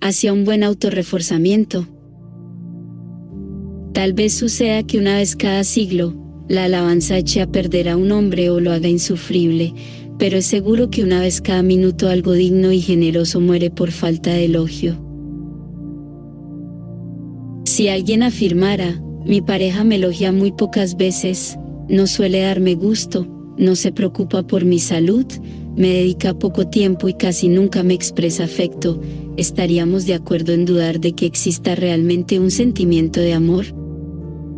hacia un buen autorreforzamiento. Tal vez suceda que una vez cada siglo, la alabanza eche a perder a un hombre o lo haga insufrible, pero es seguro que una vez cada minuto algo digno y generoso muere por falta de elogio. Si alguien afirmara, mi pareja me elogia muy pocas veces, no suele darme gusto, no se preocupa por mi salud, me dedica poco tiempo y casi nunca me expresa afecto, ¿estaríamos de acuerdo en dudar de que exista realmente un sentimiento de amor?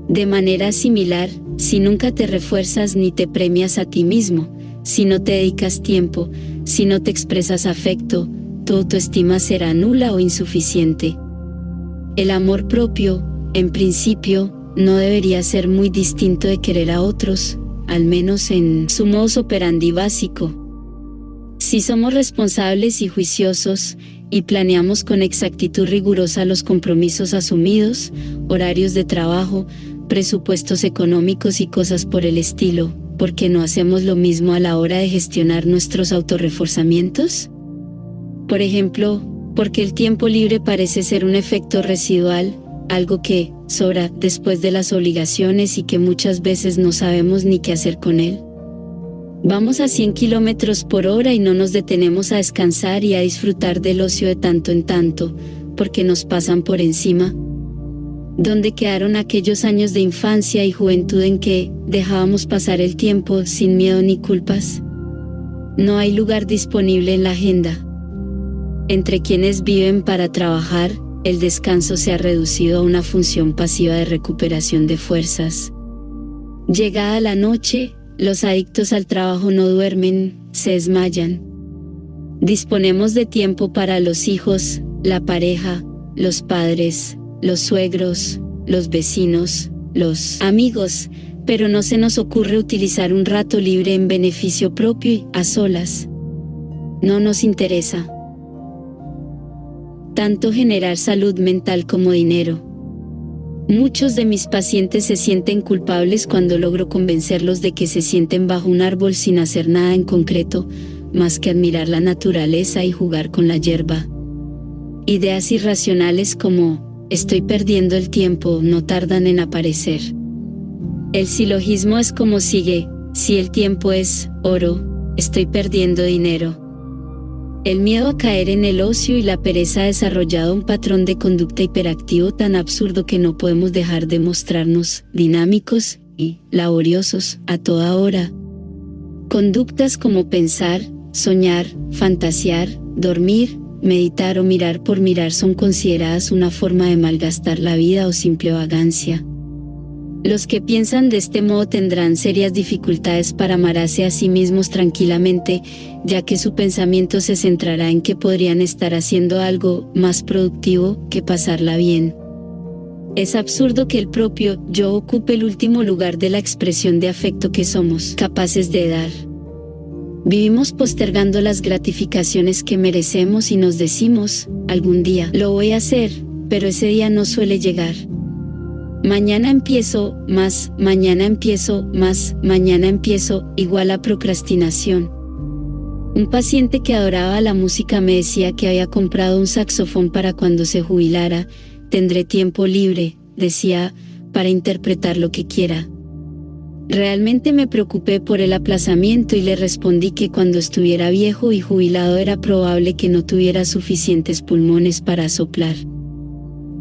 De manera similar, si nunca te refuerzas ni te premias a ti mismo, si no te dedicas tiempo, si no te expresas afecto, tu autoestima será nula o insuficiente. El amor propio, en principio, no debería ser muy distinto de querer a otros, al menos en su modus operandi básico. Si somos responsables y juiciosos, y planeamos con exactitud rigurosa los compromisos asumidos, horarios de trabajo, presupuestos económicos y cosas por el estilo, ¿por qué no hacemos lo mismo a la hora de gestionar nuestros autorreforzamientos? Por ejemplo, porque el tiempo libre parece ser un efecto residual, algo que sobra después de las obligaciones y que muchas veces no sabemos ni qué hacer con él. Vamos a 100 kilómetros por hora y no nos detenemos a descansar y a disfrutar del ocio de tanto en tanto, porque nos pasan por encima. ¿Dónde quedaron aquellos años de infancia y juventud en que dejábamos pasar el tiempo sin miedo ni culpas? No hay lugar disponible en la agenda. Entre quienes viven para trabajar, el descanso se ha reducido a una función pasiva de recuperación de fuerzas. Llegada la noche, los adictos al trabajo no duermen, se desmayan. Disponemos de tiempo para los hijos, la pareja, los padres, los suegros, los vecinos, los amigos, pero no se nos ocurre utilizar un rato libre en beneficio propio y a solas. No nos interesa tanto generar salud mental como dinero. Muchos de mis pacientes se sienten culpables cuando logro convencerlos de que se sienten bajo un árbol sin hacer nada en concreto, más que admirar la naturaleza y jugar con la hierba. Ideas irracionales como, estoy perdiendo el tiempo, no tardan en aparecer. El silogismo es como sigue, si el tiempo es oro, estoy perdiendo dinero. El miedo a caer en el ocio y la pereza ha desarrollado un patrón de conducta hiperactivo tan absurdo que no podemos dejar de mostrarnos dinámicos y laboriosos a toda hora. Conductas como pensar, soñar, fantasear, dormir, meditar o mirar por mirar son consideradas una forma de malgastar la vida o simple vagancia. Los que piensan de este modo tendrán serias dificultades para amarse a sí mismos tranquilamente, ya que su pensamiento se centrará en que podrían estar haciendo algo más productivo que pasarla bien. Es absurdo que el propio yo ocupe el último lugar de la expresión de afecto que somos capaces de dar. Vivimos postergando las gratificaciones que merecemos y nos decimos, algún día lo voy a hacer, pero ese día no suele llegar. Mañana empiezo, más, mañana empiezo, más, mañana empiezo, igual a procrastinación. Un paciente que adoraba la música me decía que había comprado un saxofón para cuando se jubilara. Tendré tiempo libre, decía, para interpretar lo que quiera. Realmente me preocupé por el aplazamiento y le respondí que cuando estuviera viejo y jubilado era probable que no tuviera suficientes pulmones para soplar.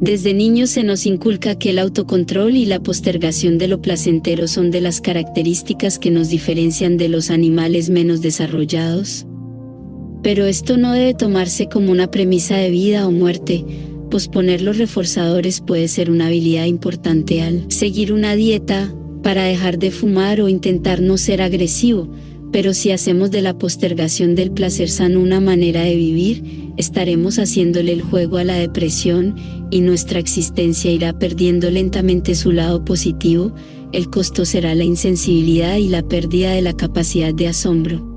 Desde niños se nos inculca que el autocontrol y la postergación de lo placentero son de las características que nos diferencian de los animales menos desarrollados. Pero esto no debe tomarse como una premisa de vida o muerte. Posponer los reforzadores puede ser una habilidad importante al seguir una dieta, para dejar de fumar o intentar no ser agresivo, pero si hacemos de la postergación del placer sano una manera de vivir, estaremos haciéndole el juego a la depresión y nuestra existencia irá perdiendo lentamente su lado positivo. El costo será la insensibilidad y la pérdida de la capacidad de asombro.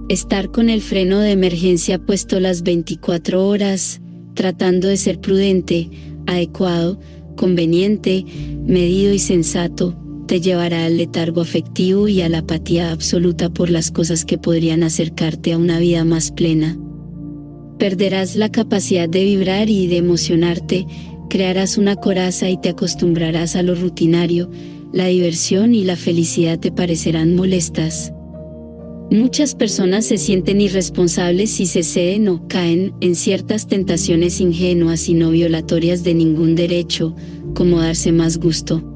Estar con el freno de emergencia puesto las 24 horas, tratando de ser prudente, adecuado, conveniente, medido y sensato, te llevará al letargo afectivo y a la apatía absoluta por las cosas que podrían acercarte a una vida más plena. Perderás la capacidad de vibrar y de emocionarte, crearás una coraza y te acostumbrarás a lo rutinario, la diversión y la felicidad te parecerán molestas. Muchas personas se sienten irresponsables si se ceden o caen en ciertas tentaciones ingenuas y no violatorias de ningún derecho, como darse más gusto.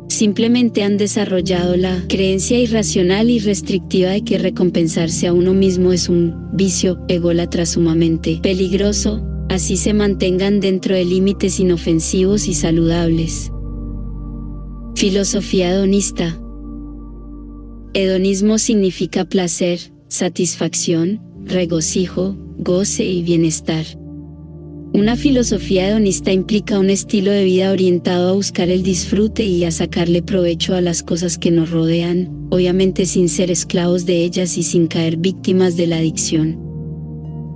Simplemente han desarrollado la creencia irracional y restrictiva de que recompensarse a uno mismo es un vicio ególatra sumamente peligroso, así se mantengan dentro de límites inofensivos y saludables. Filosofía hedonista. Hedonismo significa placer, satisfacción, regocijo, goce y bienestar. Una filosofía hedonista implica un estilo de vida orientado a buscar el disfrute y a sacarle provecho a las cosas que nos rodean, obviamente sin ser esclavos de ellas y sin caer víctimas de la adicción.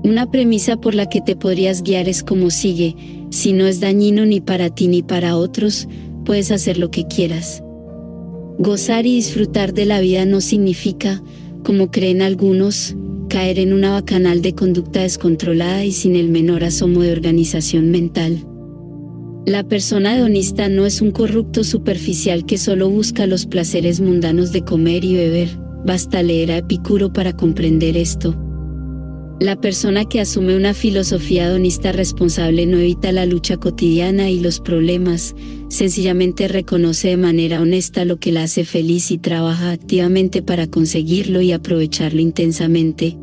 Una premisa por la que te podrías guiar es como sigue: si no es dañino ni para ti ni para otros, puedes hacer lo que quieras. Gozar y disfrutar de la vida no significa, como creen algunos, caer en una bacanal de conducta descontrolada y sin el menor asomo de organización mental. La persona hedonista no es un corrupto superficial que solo busca los placeres mundanos de comer y beber, basta leer a Epicuro para comprender esto. La persona que asume una filosofía hedonista responsable no evita la lucha cotidiana y los problemas, sencillamente reconoce de manera honesta lo que la hace feliz y trabaja activamente para conseguirlo y aprovecharlo intensamente.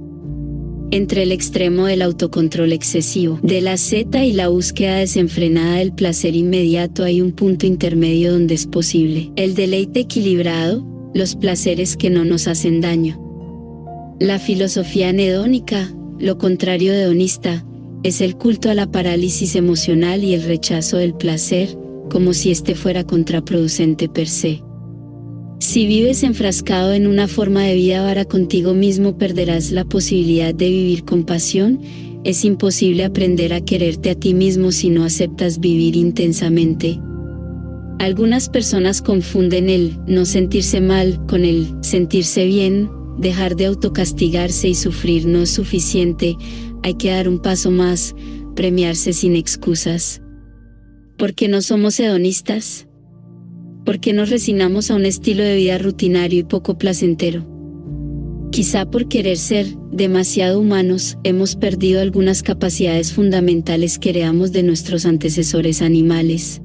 Entre el extremo del autocontrol excesivo, de la asceta y la búsqueda desenfrenada del placer inmediato hay un punto intermedio donde es posible el deleite equilibrado, los placeres que no nos hacen daño. La filosofía anhedónica, lo contrario de hedonista, es el culto a la parálisis emocional y el rechazo del placer, como si éste fuera contraproducente per se. Si vives enfrascado en una forma de vida avara contigo mismo, perderás la posibilidad de vivir con pasión. Es imposible aprender a quererte a ti mismo si no aceptas vivir intensamente. Algunas personas confunden el no sentirse mal con el sentirse bien. Dejar de autocastigarse y sufrir no es suficiente, hay que dar un paso más, premiarse sin excusas. ¿Por qué no somos hedonistas? ¿Por qué nos resignamos a un estilo de vida rutinario y poco placentero? Quizá por querer ser demasiado humanos, hemos perdido algunas capacidades fundamentales que heredamos de nuestros antecesores animales.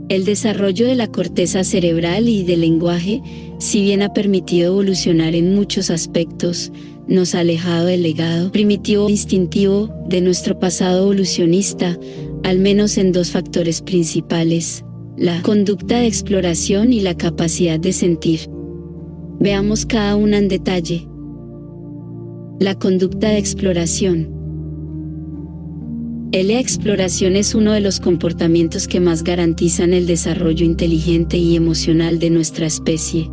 El desarrollo de la corteza cerebral y del lenguaje, si bien ha permitido evolucionar en muchos aspectos, nos ha alejado del legado primitivo instintivo de nuestro pasado evolucionista, al menos en dos factores principales: la conducta de exploración y la capacidad de sentir. Veamos cada una en detalle. La conducta de exploración. La exploración es uno de los comportamientos que más garantizan el desarrollo inteligente y emocional de nuestra especie.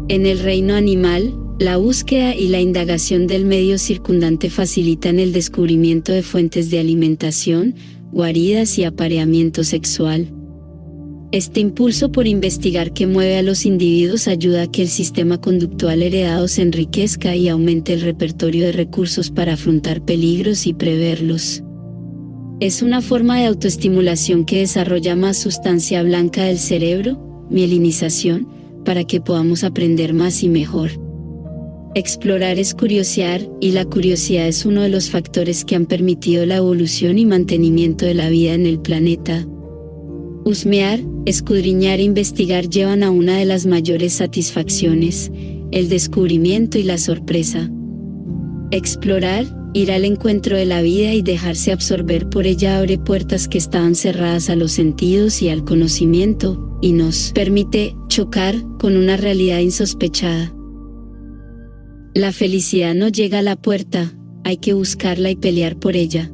En el reino animal, la búsqueda y la indagación del medio circundante facilitan el descubrimiento de fuentes de alimentación, guaridas y apareamiento sexual. Este impulso por investigar que mueve a los individuos ayuda a que el sistema conductual heredado se enriquezca y aumente el repertorio de recursos para afrontar peligros y preverlos. Es una forma de autoestimulación que desarrolla más sustancia blanca del cerebro, mielinización, para que podamos aprender más y mejor. Explorar es curiosear, y la curiosidad es uno de los factores que han permitido la evolución y mantenimiento de la vida en el planeta. Husmear, escudriñar e investigar llevan a una de las mayores satisfacciones, el descubrimiento y la sorpresa. Explorar, ir al encuentro de la vida y dejarse absorber por ella abre puertas que estaban cerradas a los sentidos y al conocimiento, y nos permite chocar con una realidad insospechada. La felicidad no llega a la puerta, hay que buscarla y pelear por ella.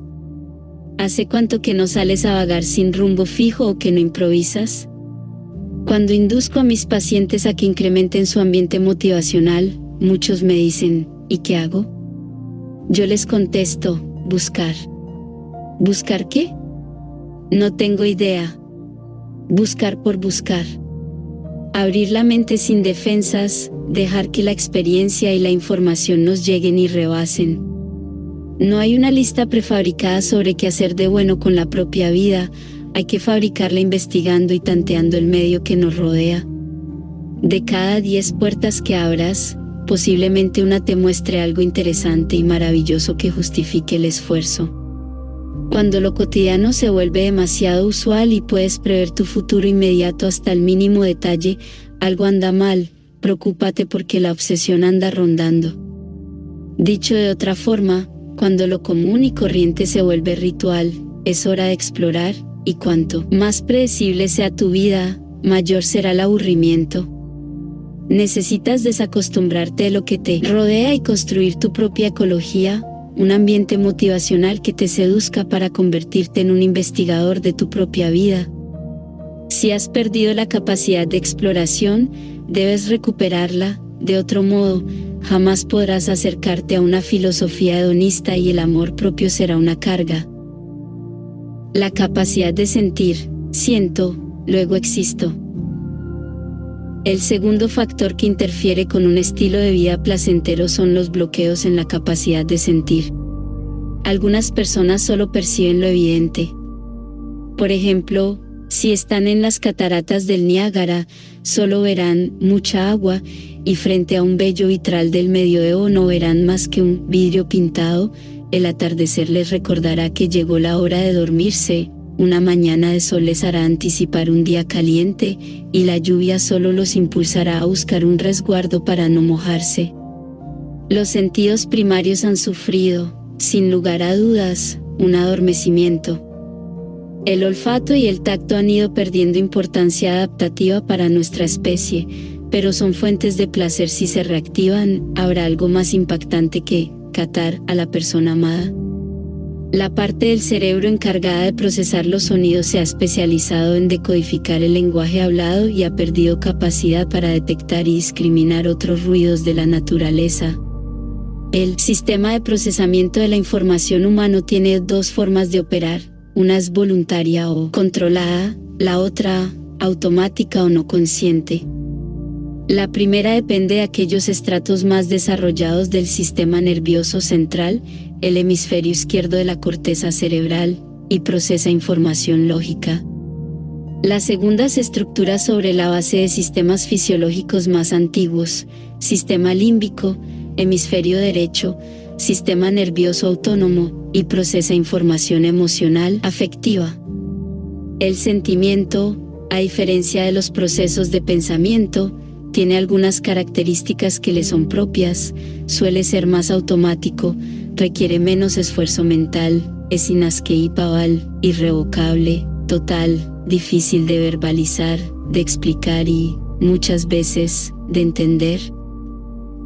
¿Hace cuánto que no sales a vagar sin rumbo fijo o que no improvisas? Cuando induzco a mis pacientes a que incrementen su ambiente motivacional, muchos me dicen, ¿y qué hago? Yo les contesto, buscar. ¿Buscar qué? No tengo idea. Buscar por buscar. Abrir la mente sin defensas, dejar que la experiencia y la información nos lleguen y rebasen. No hay una lista prefabricada sobre qué hacer de bueno con la propia vida, hay que fabricarla investigando y tanteando el medio que nos rodea. De cada 10 puertas que abras, posiblemente una te muestre algo interesante y maravilloso que justifique el esfuerzo. Cuando lo cotidiano se vuelve demasiado usual y puedes prever tu futuro inmediato hasta el mínimo detalle, algo anda mal, preocúpate porque la obsesión anda rondando. Dicho de otra forma, cuando lo común y corriente se vuelve ritual, es hora de explorar, y cuanto más predecible sea tu vida, mayor será el aburrimiento. Necesitas desacostumbrarte de lo que te rodea y construir tu propia ecología, un ambiente motivacional que te seduzca para convertirte en un investigador de tu propia vida. Si has perdido la capacidad de exploración, debes recuperarla, de otro modo, jamás podrás acercarte a una filosofía hedonista y el amor propio será una carga. La capacidad de sentir, siento, luego existo. El segundo factor que interfiere con un estilo de vida placentero son los bloqueos en la capacidad de sentir. Algunas personas solo perciben lo evidente. Por ejemplo, si están en las cataratas del Niágara, solo verán mucha agua, y frente a un bello vitral del medioevo no verán más que un vidrio pintado. El atardecer les recordará que llegó la hora de dormirse, una mañana de sol les hará anticipar un día caliente, y la lluvia solo los impulsará a buscar un resguardo para no mojarse. Los sentidos primarios han sufrido, sin lugar a dudas, un adormecimiento. El olfato y el tacto han ido perdiendo importancia adaptativa para nuestra especie, pero son fuentes de placer si se reactivan. ¿Habrá algo más impactante que catar a la persona amada? La parte del cerebro encargada de procesar los sonidos se ha especializado en decodificar el lenguaje hablado y ha perdido capacidad para detectar y discriminar otros ruidos de la naturaleza. El sistema de procesamiento de la información humano tiene dos formas de operar, una es voluntaria o controlada, la otra, automática o no consciente. La primera depende de aquellos estratos más desarrollados del sistema nervioso central, el hemisferio izquierdo de la corteza cerebral, y procesa información lógica. La segunda se estructura sobre la base de sistemas fisiológicos más antiguos, sistema límbico, hemisferio derecho, sistema nervioso autónomo, y procesa información emocional afectiva. El sentimiento, a diferencia de los procesos de pensamiento, tiene algunas características que le son propias, suele ser más automático, requiere menos esfuerzo mental, es inescapable, irrevocable, total, difícil de verbalizar, de explicar y, muchas veces, de entender.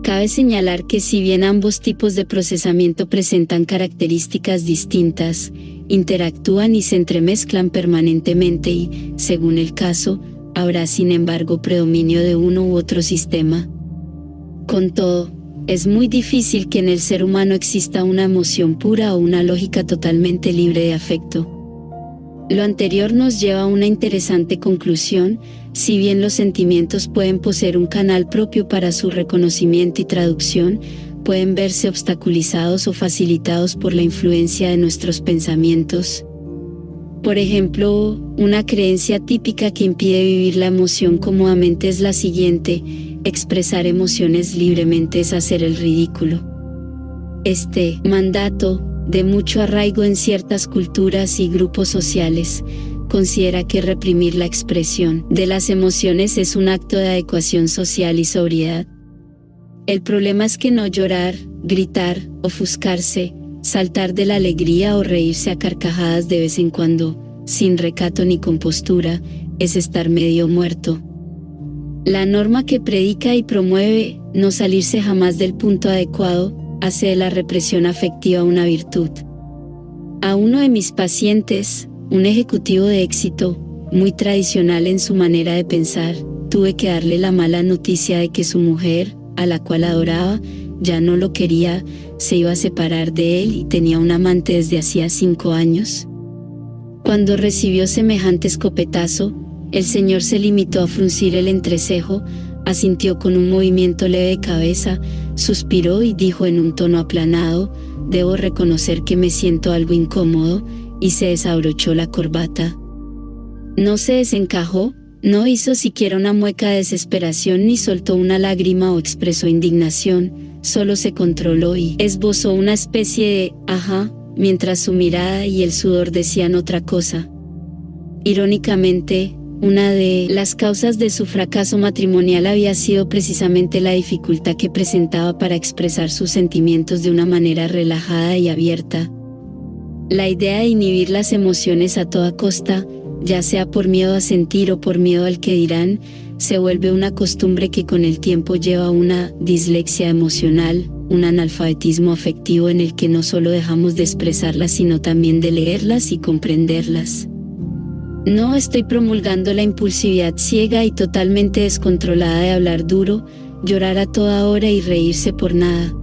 Cabe señalar que si bien ambos tipos de procesamiento presentan características distintas, interactúan y se entremezclan permanentemente y, según el caso, habrá sin embargo predominio de uno u otro sistema. Con todo, es muy difícil que en el ser humano exista una emoción pura o una lógica totalmente libre de afecto. Lo anterior nos lleva a una interesante conclusión: si bien los sentimientos pueden poseer un canal propio para su reconocimiento y traducción, pueden verse obstaculizados o facilitados por la influencia de nuestros pensamientos. Por ejemplo, una creencia típica que impide vivir la emoción cómodamente es la siguiente: expresar emociones libremente es hacer el ridículo. Este mandato, de mucho arraigo en ciertas culturas y grupos sociales, considera que reprimir la expresión de las emociones es un acto de adecuación social y sobriedad. El problema es que no llorar, gritar, ofuscarse, saltar de la alegría o reírse a carcajadas de vez en cuando, sin recato ni compostura, es estar medio muerto. La norma que predica y promueve no salirse jamás del punto adecuado, hace de la represión afectiva una virtud. A uno de mis pacientes, un ejecutivo de éxito, muy tradicional en su manera de pensar, tuve que darle la mala noticia de que su mujer, a la cual adoraba, ya no lo quería, se iba a separar de él y tenía un amante desde hacía 5 años. Cuando recibió semejante escopetazo, el señor se limitó a fruncir el entrecejo, asintió con un movimiento leve de cabeza, suspiró y dijo en un tono aplanado: «Debo reconocer que me siento algo incómodo», y se desabrochó la corbata. No se desencajó, no hizo siquiera una mueca de desesperación ni soltó una lágrima o expresó indignación, solo se controló y esbozó una especie de «ajá», mientras su mirada y el sudor decían otra cosa. Irónicamente, una de las causas de su fracaso matrimonial había sido precisamente la dificultad que presentaba para expresar sus sentimientos de una manera relajada y abierta. La idea de inhibir las emociones a toda costa, ya sea por miedo a sentir o por miedo al que dirán, se vuelve una costumbre que con el tiempo lleva a una dislexia emocional, un analfabetismo afectivo en el que no solo dejamos de expresarlas sino también de leerlas y comprenderlas. No estoy promulgando la impulsividad ciega y totalmente descontrolada de hablar duro, llorar a toda hora y reírse por nada.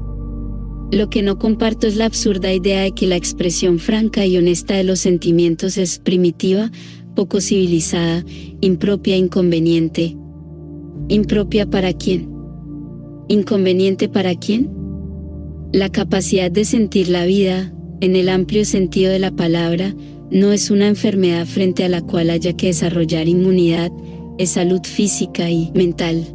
Lo que no comparto es la absurda idea de que la expresión franca y honesta de los sentimientos es primitiva, poco civilizada, impropia e inconveniente. ¿Impropia para quién? ¿Inconveniente para quién? La capacidad de sentir la vida, en el amplio sentido de la palabra, no es una enfermedad frente a la cual haya que desarrollar inmunidad, es salud física y mental.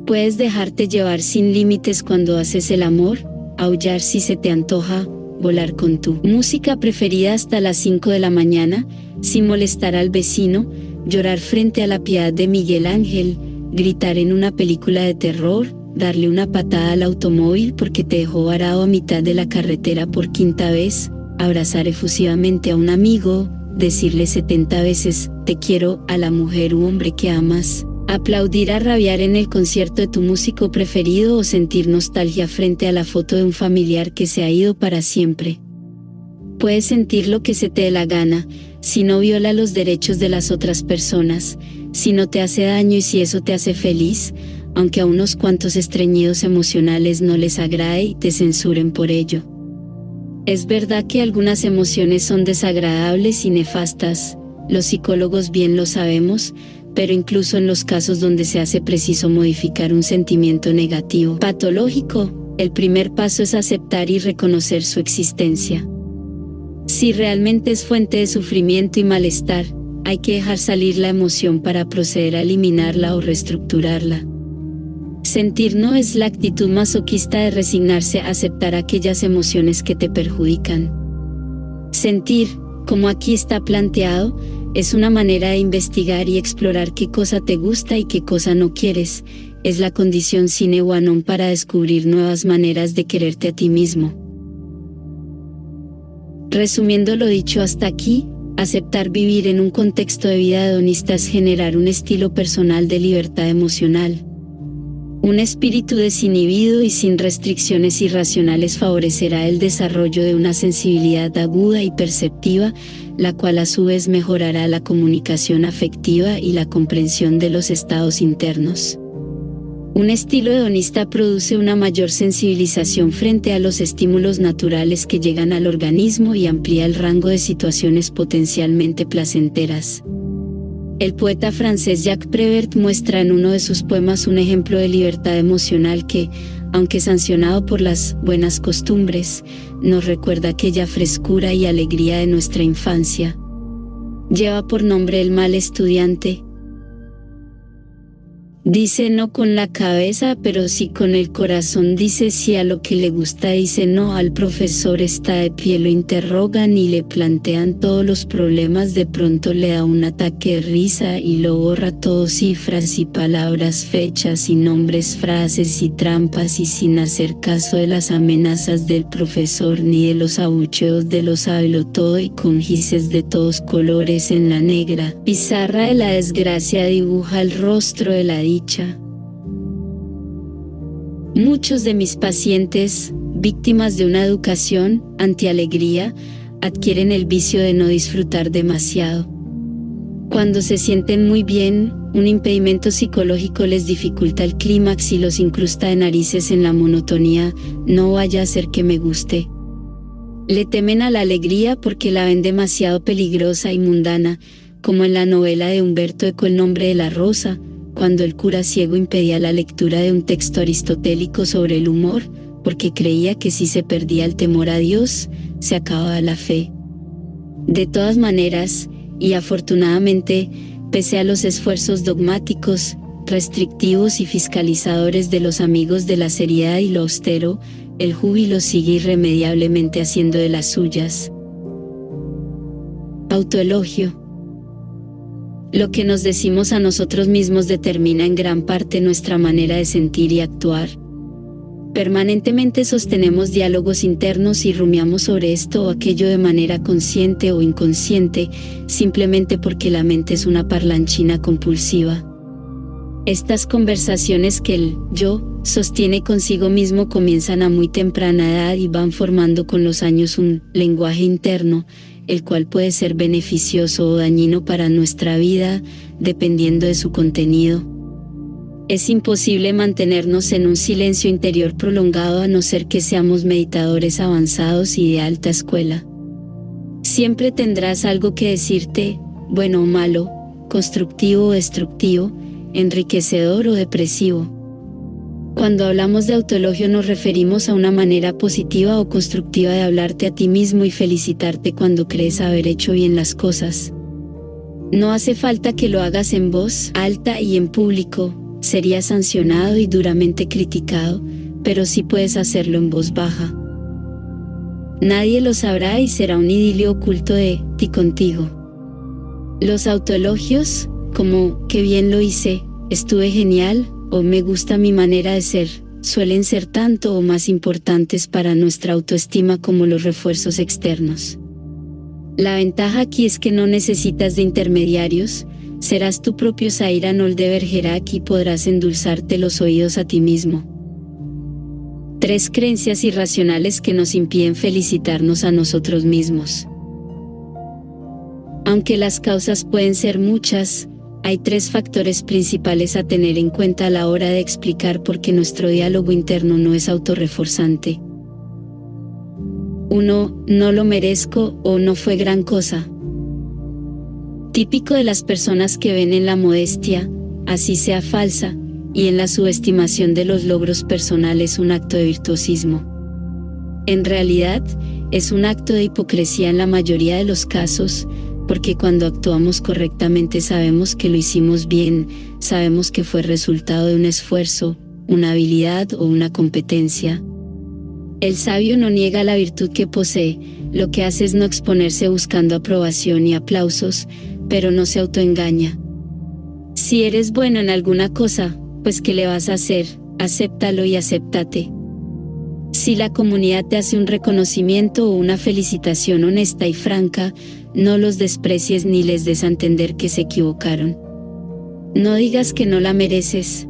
Puedes dejarte llevar sin límites cuando haces el amor, aullar si se te antoja, volar con tu música preferida hasta las 5 de la mañana, sin molestar al vecino, llorar frente a la piedad de Miguel Ángel, gritar en una película de terror, darle una patada al automóvil porque te dejó varado a mitad de la carretera por 5ª vez, abrazar efusivamente a un amigo, decirle 70 veces «te quiero» a la mujer u hombre que amas, aplaudir a rabiar en el concierto de tu músico preferido o sentir nostalgia frente a la foto de un familiar que se ha ido para siempre. Puedes sentir lo que se te dé la gana, si no viola los derechos de las otras personas, si no te hace daño y si eso te hace feliz, aunque a unos cuantos estreñidos emocionales no les agrade y te censuren por ello. Es verdad que algunas emociones son desagradables y nefastas, los psicólogos bien lo sabemos, pero incluso en los casos donde se hace preciso modificar un sentimiento negativo, patológico, el primer paso es aceptar y reconocer su existencia. Si realmente es fuente de sufrimiento y malestar, hay que dejar salir la emoción para proceder a eliminarla o reestructurarla. Sentir no es la actitud masoquista de resignarse a aceptar aquellas emociones que te perjudican. Sentir, como aquí está planteado, es una manera de investigar y explorar qué cosa te gusta y qué cosa no quieres, es la condición sine qua non para descubrir nuevas maneras de quererte a ti mismo. Resumiendo lo dicho hasta aquí, aceptar vivir en un contexto de vida hedonista es generar un estilo personal de libertad emocional. Un espíritu desinhibido y sin restricciones irracionales favorecerá el desarrollo de una sensibilidad aguda y perceptiva, la cual a su vez mejorará la comunicación afectiva y la comprensión de los estados internos. Un estilo hedonista produce una mayor sensibilización frente a los estímulos naturales que llegan al organismo y amplía el rango de situaciones potencialmente placenteras. El poeta francés Jacques Prévert muestra en uno de sus poemas un ejemplo de libertad emocional que, aunque sancionado por las buenas costumbres, nos recuerda aquella frescura y alegría de nuestra infancia. Lleva por nombre El mal estudiante. Dice no con la cabeza, pero sí con el corazón. Dice sí a lo que le gusta, dice no al profesor. Está de pie, lo interrogan y le plantean todos los problemas. De pronto le da un ataque de risa y lo borra todo, cifras y palabras, fechas y nombres, frases y trampas, y sin hacer caso de las amenazas del profesor ni de los abucheos de los todo, y con gises de todos colores en la negra pizarra de la desgracia dibuja el rostro de la dicha. Muchos de mis pacientes, víctimas de una educación antialegría, adquieren el vicio de no disfrutar demasiado. Cuando se sienten muy bien, un impedimento psicológico les dificulta el clímax y los incrusta de narices en la monotonía. No vaya a ser que me guste. Le temen a la alegría porque la ven demasiado peligrosa y mundana, como en la novela de Humberto Eco El nombre de la rosa, cuando el cura ciego impedía la lectura de un texto aristotélico sobre el humor, porque creía que si se perdía el temor a Dios, se acababa la fe. De todas maneras, y afortunadamente, pese a los esfuerzos dogmáticos, restrictivos y fiscalizadores de los amigos de la seriedad y lo austero, el júbilo sigue irremediablemente haciendo de las suyas. Autoelogio. Lo que nos decimos a nosotros mismos determina en gran parte nuestra manera de sentir y actuar. Permanentemente sostenemos diálogos internos y rumiamos sobre esto o aquello de manera consciente o inconsciente, simplemente porque la mente es una parlanchina compulsiva. Estas conversaciones que el yo sostiene consigo mismo comienzan a muy temprana edad y van formando con los años un lenguaje interno, el cual puede ser beneficioso o dañino para nuestra vida, dependiendo de su contenido. Es imposible mantenernos en un silencio interior prolongado a no ser que seamos meditadores avanzados y de alta escuela. Siempre tendrás algo que decirte, bueno o malo, constructivo o destructivo, enriquecedor o depresivo. Cuando hablamos de autoelogio nos referimos a una manera positiva o constructiva de hablarte a ti mismo y felicitarte cuando crees haber hecho bien las cosas. No hace falta que lo hagas en voz alta y en público, sería sancionado y duramente criticado, pero sí puedes hacerlo en voz baja. Nadie lo sabrá y será un idilio oculto de ti contigo. Los autoelogios, como qué bien lo hice, estuve genial, o me gusta mi manera de ser, suelen ser tanto o más importantes para nuestra autoestima como los refuerzos externos. La ventaja aquí es que no necesitas de intermediarios, serás tu propio Zair Arnold de Bergerac y podrás endulzarte los oídos a ti mismo. 3 creencias irracionales que nos impiden felicitarnos a nosotros mismos. Aunque las causas pueden ser muchas, hay 3 factores principales a tener en cuenta a la hora de explicar por qué nuestro diálogo interno no es autorreforzante. 1. No lo merezco o no fue gran cosa. Típico de las personas que ven en la modestia, así sea falsa, y en la subestimación de los logros personales un acto de virtuosismo. En realidad, es un acto de hipocresía en la mayoría de los casos, porque cuando actuamos correctamente sabemos que lo hicimos bien, sabemos que fue resultado de un esfuerzo, una habilidad o una competencia. El sabio no niega la virtud que posee, lo que hace es no exponerse buscando aprobación y aplausos, pero no se autoengaña. Si eres bueno en alguna cosa, pues ¿qué le vas a hacer? Acéptalo y acéptate. Si la comunidad te hace un reconocimiento o una felicitación honesta y franca, no los desprecies ni les des a entender que se equivocaron. No digas que no la mereces.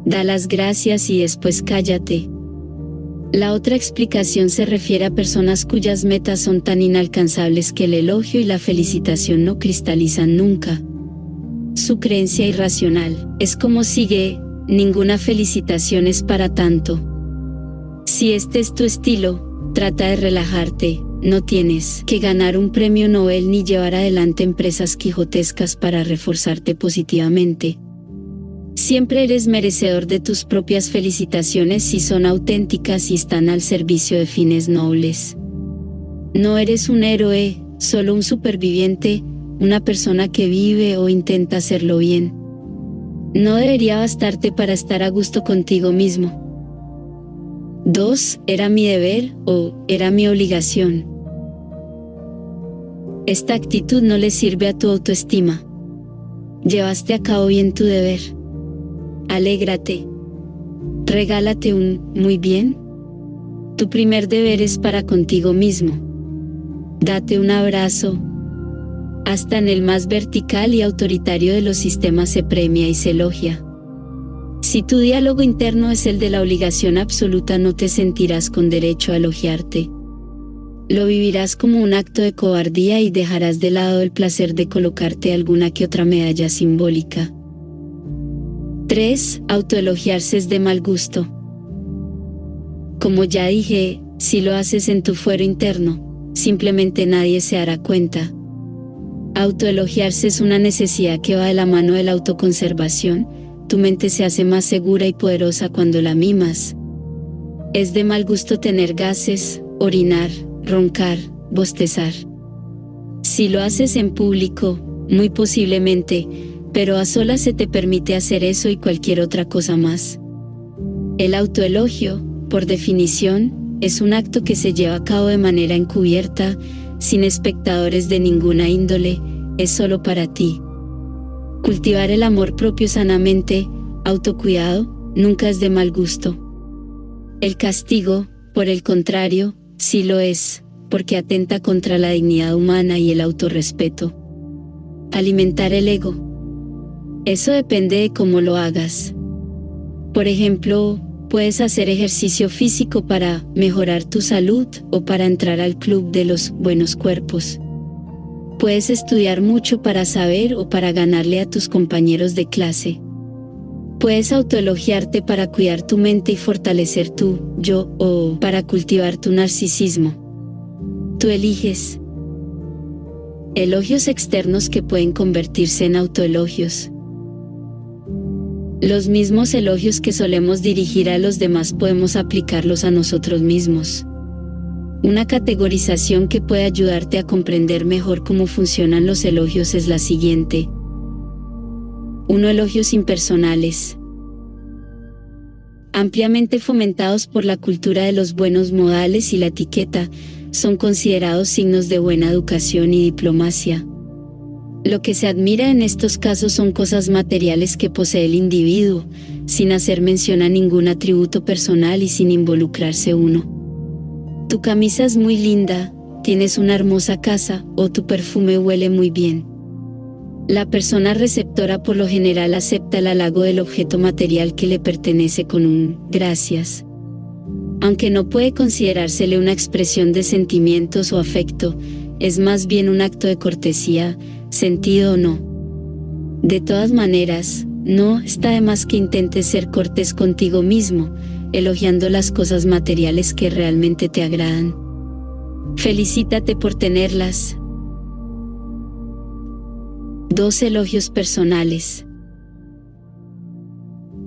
Da las gracias y después cállate. La otra explicación se refiere a personas cuyas metas son tan inalcanzables que el elogio y la felicitación no cristalizan nunca. Su creencia irracional es como sigue: ninguna felicitación es para tanto. Si este es tu estilo, trata de relajarte, no tienes que ganar un premio Nobel ni llevar adelante empresas quijotescas para reforzarte positivamente. Siempre eres merecedor de tus propias felicitaciones si son auténticas y están al servicio de fines nobles. No eres un héroe, solo un superviviente, una persona que vive o intenta hacerlo bien. No debería bastarte para estar a gusto contigo mismo. 2. Era mi deber o era mi obligación. Esta actitud no le sirve a tu autoestima. Llevaste a cabo bien tu deber. Alégrate. Regálate un muy bien. Tu primer deber es para contigo mismo. Date un abrazo. Hasta en el más vertical y autoritario de los sistemas se premia y se elogia. Si tu diálogo interno es el de la obligación absoluta, no te sentirás con derecho a elogiarte. Lo vivirás como un acto de cobardía y dejarás de lado el placer de colocarte alguna que otra medalla simbólica. 3. Autoelogiarse es de mal gusto. Como ya dije, si lo haces en tu fuero interno, simplemente nadie se dará cuenta. Autoelogiarse es una necesidad que va de la mano de la autoconservación. Tu mente se hace más segura y poderosa cuando la mimas. Es de mal gusto tener gases, orinar, roncar, bostezar. Si lo haces en público, muy posiblemente, pero a solas se te permite hacer eso y cualquier otra cosa más. El autoelogio, por definición, es un acto que se lleva a cabo de manera encubierta, sin espectadores de ninguna índole, es solo para ti. Cultivar el amor propio sanamente, autocuidado, nunca es de mal gusto. El castigo, por el contrario, sí lo es, porque atenta contra la dignidad humana y el autorrespeto. Alimentar el ego. Eso depende de cómo lo hagas. Por ejemplo, puedes hacer ejercicio físico para mejorar tu salud o para entrar al club de los buenos cuerpos. Puedes estudiar mucho para saber o para ganarle a tus compañeros de clase. Puedes autoelogiarte para cuidar tu mente y fortalecer tu yo o para cultivar tu narcisismo. Tú eliges. Elogios externos que pueden convertirse en autoelogios. Los mismos elogios que solemos dirigir a los demás podemos aplicarlos a nosotros mismos. Una categorización que puede ayudarte a comprender mejor cómo funcionan los elogios es la siguiente. 1. Elogios impersonales. Ampliamente fomentados por la cultura de los buenos modales y la etiqueta, son considerados signos de buena educación y diplomacia. Lo que se admira en estos casos son cosas materiales que posee el individuo, sin hacer mención a ningún atributo personal y sin involucrarse uno. Tu camisa es muy linda, tienes una hermosa casa, o tu perfume huele muy bien. La persona receptora por lo general acepta el halago del objeto material que le pertenece con un gracias. Aunque no puede considerársele una expresión de sentimientos o afecto, es más bien un acto de cortesía, sentido o no. De todas maneras, no está de más que intentes ser cortés contigo mismo, elogiando las cosas materiales que realmente te agradan. Felicítate por tenerlas. 2. Elogios personales.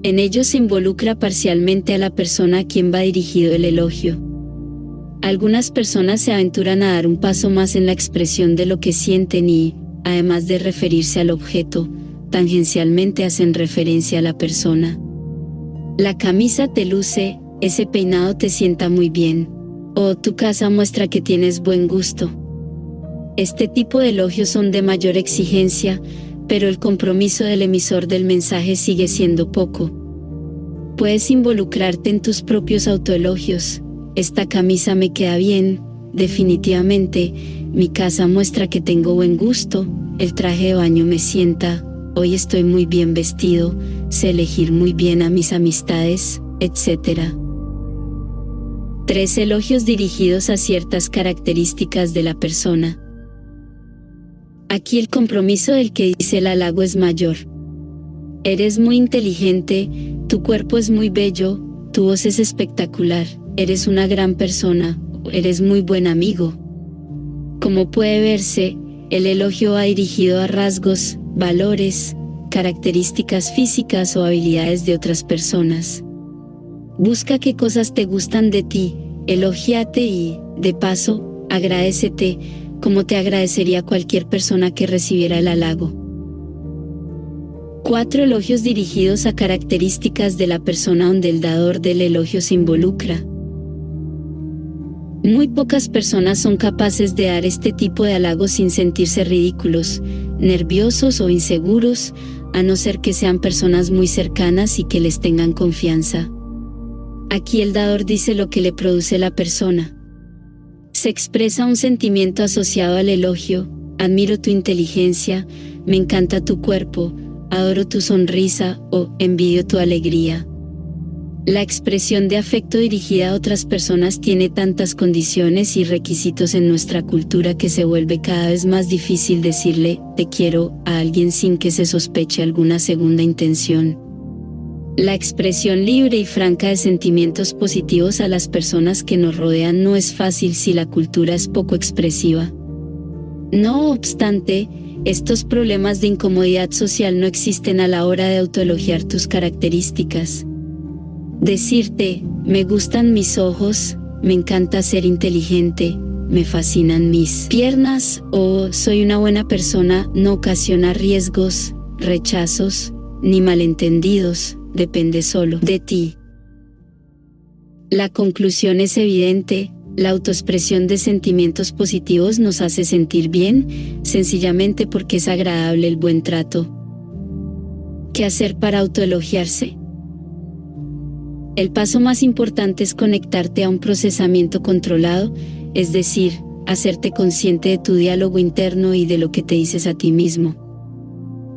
En ellos se involucra parcialmente a la persona a quien va dirigido el elogio. Algunas personas se aventuran a dar un paso más en la expresión de lo que sienten y, además de referirse al objeto, tangencialmente hacen referencia a la persona. La camisa te luce, ese peinado te sienta muy bien, o tu casa muestra que tienes buen gusto. Este tipo de elogios son de mayor exigencia, pero el compromiso del emisor del mensaje sigue siendo poco. Puedes involucrarte en tus propios autoelogios. Esta camisa me queda bien, definitivamente, mi casa muestra que tengo buen gusto, el traje de baño me sienta, hoy estoy muy bien vestido, sé elegir muy bien a mis amistades, etc. 3. Elogios dirigidos a ciertas características de la persona. Aquí el compromiso del que dice el halago es mayor. Eres muy inteligente, tu cuerpo es muy bello, tu voz es espectacular, eres una gran persona, eres muy buen amigo. Como puede verse, el elogio va dirigido a rasgos, valores, características físicas o habilidades de otras personas. Busca qué cosas te gustan de ti, elógiate y, de paso, agradécete, como te agradecería cualquier persona que recibiera el halago. 4. Elogios dirigidos a características de la persona donde el dador del elogio se involucra. Muy pocas personas son capaces de dar este tipo de halagos sin sentirse ridículos, nerviosos o inseguros, a no ser que sean personas muy cercanas y que les tengan confianza. Aquí el dador dice lo que le produce la persona. Se expresa un sentimiento asociado al elogio: admiro tu inteligencia, me encanta tu cuerpo, adoro tu sonrisa o envidio tu alegría. La expresión de afecto dirigida a otras personas tiene tantas condiciones y requisitos en nuestra cultura que se vuelve cada vez más difícil decirle "te quiero" a alguien sin que se sospeche alguna segunda intención. La expresión libre y franca de sentimientos positivos a las personas que nos rodean no es fácil si la cultura es poco expresiva. No obstante, estos problemas de incomodidad social no existen a la hora de autoelogiar tus características. Decirte, me gustan mis ojos, me encanta ser inteligente, me fascinan mis piernas o soy una buena persona no ocasiona riesgos, rechazos, ni malentendidos, depende solo de ti. La conclusión es evidente, la autoexpresión de sentimientos positivos nos hace sentir bien, sencillamente porque es agradable el buen trato. ¿Qué hacer para autoelogiarse? El paso más importante es conectarte a un procesamiento controlado, es decir, hacerte consciente de tu diálogo interno y de lo que te dices a ti mismo.